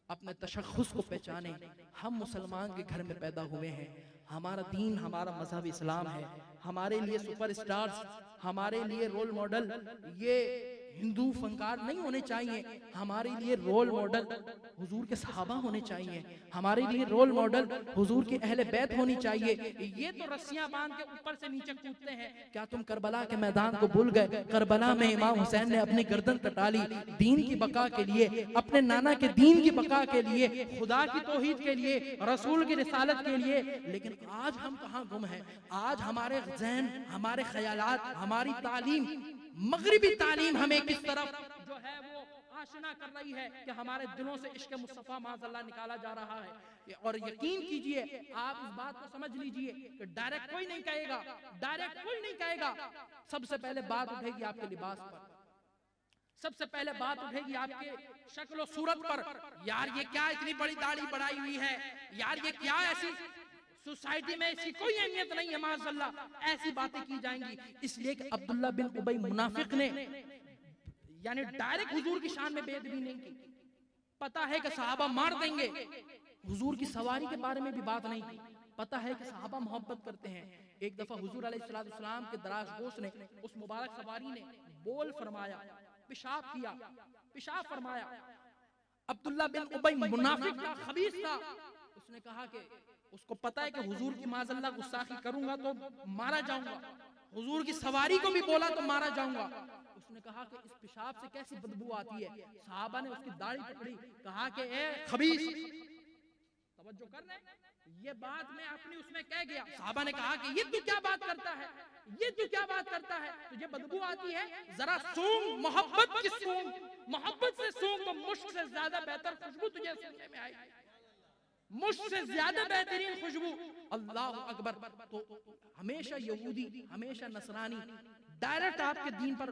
अपने तशख़्ख़ुस को पहचाने। हम मुसलमान के घर में पैदा हुए हैं, हमारा दीन, हमारा मजहब इस्लाम है। हमारे लिए सुपरस्टार्स, हमारे लिए रोल मॉडल ये हिंदू फनकार नहीं होने चाहिए। हमारे लिए रोल मॉडल हुजूर के सहाबा होने चाहिए, हमारे लिए रोल मॉडल हुजूर की अहले बैत होनी चाहिए। ये तो रस्सियां बांध के ऊपर से नीचे कूदते हैं। क्या तुम करबला के मैदान को भूल गए? करबला में इमाम हुसैन ने अपनी गर्दन कटा ली दीन की बका के लिए, अपने नाना के दीन की बका के लिए, खुदा की तौहीद के लिए, रसूल की रिसालत के लिए। लेकिन आज हम कहाँ गुम हैं? आज हमारे ज़हन, हमारे ख्यालात, हमारी तालीम, मगरिबी तालीम हमें किस तरफ जो है वो आशना कर रही है कि हमारे दिलों से इश्क मुस्तफा माज़अल्लाह निकाला जा रहा है। और यकीन कीजिए, आप इस बात को समझ लीजिए कि डायरेक्ट कोई नहीं कहेगा, डायरेक्ट कोई नहीं कहेगा। सबसे पहले बात उठेगी आपके लिबास पर, सबसे पहले बात उठेगी आपके शक्ल और सूरत पर। यार ये क्या इतनी बड़ी दाढ़ी बढ़ाई हुई है, यार ये क्या ऐसी सोसाइटी में इसकी कोई अहमियत नहीं है, माशाअल्लाह ऐसी बातें की जाएंगी। इसलिए कि अब्दुल्ला बिन उबई मुनाफिक ने यानी डायरेक्ट हुजूर की शान में बेअदबी नहीं की। पता है कि सहाबा मार देंगे, हुजूर की सवारी के बारे में भी बात नहीं की। पता है कि सहाबा मोहब्बत करते हैं। एक दफा हुजूर अलैहिस्सलाम के दराज गोश ने, उस मुबारक सवारी ने बोल फरमाया, पेशाब किया, पेशाब फरमाया। अब्दुल्ला बिन उबई मुनाफिक था, खबीस था। उसने कहा कि उसको पता है कि हुजूर की माज़अल्लाह गुस्ताखी करूंगा तो मारा जाऊंगा, हुजूर की सवारी को भी बोला तो मारा जाऊंगा। उसने कहा कि इस पेशाब से कैसी बदबू आती है। सहाबा ने उसकी दाढ़ी पकड़ी, कहा कि ए खबीस, तवज्जो कर रहे हैं, ये बात मैं अपनी उसमें कह गया। सहाबा ने कहा कि ये तू क्या बात करता है, ये तू क्या बात करता है, तुझे बदबू आती है, जरा सूंघ, मोहब्बत की सूंघ, मोहब्बत से सूंघ तो मुश्क से ज्यादा बेहतर खुशबू तुझे सूंघने में आएगी, मुझसे ज्यादा बेहतरीन खुशबू। अल्लाह अकबर। तो हमेशा यहूदी, हमेशा नसरानी डायरेक्ट आपके दीन पर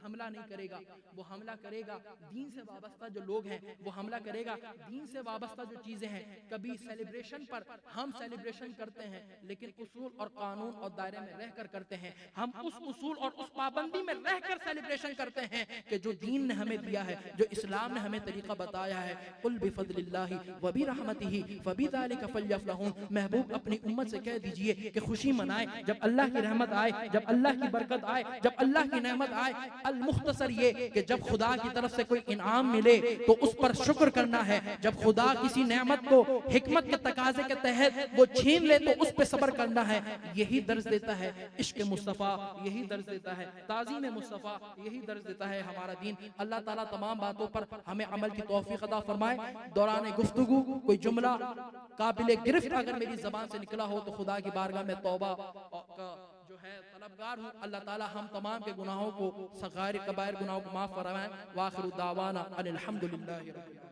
हमला नहीं करेगा, वो हमला करेगा दीन से वाबस्ता जो लोग हैं, वो हमला करेगा दीन से वाबस्ता जो चीजें हैं। कभी सेलिब्रेशन पर हम सेलिब्रेशन करते हैं, लेकिन उसूल और कानून और दायरे में रहकर करते हैं। हम उस उसूल और उस पाबंदी में रहकर सेलिब्रेशन करते हैं कि जो दीन ने हमें दिया है, जो इस्लाम ने हमें तरीका बताया है, कुल बिफज़लिल्लाहि व बिरहमतिही फबिज़ालिका फल्यफ़रहूं। महबूब अपनी उम्मत से कह दीजिए कि खुशी मनाए जब अल्लाह की रहमत आए, जब अल्लाह की बरकत आए, जब अल्लाह की नेमत आए। अल मुख्तसर ये कि जब खुदा की तरफ से कोई इनाम मिले तो उस पर शुक्र करना है। जब खुदा किसी नेमत को हिकमत के तकाजे के तहत वो छीन ले तो उस पर सब्र करना है। यही दर्ज देता है इश्क मुस्तफ़ा, यही दर्ज देता है ताज़ीम मुस्तफ़ा, यही दर्ज देता है हमारा दीन। अल्लाह ताला तमाम बातों पर हमें अमल की तौफीक अता फरमाए। दौरान गुफ्तगू कोई जुमला काबिल गिरफ्त अगर मेरी ज़बान से निकला हो तो खुदा की बारगाह में तौबा का जो है तलबगार हूँ। अल्लाह ताला हम तमाम के गुनाहों को, सगायर कबायर गुनाहों को माफ़ फरमाए। वाखिरु दावाना अनिल हम्दुलिल्लाहि रब्बिल आलमीन।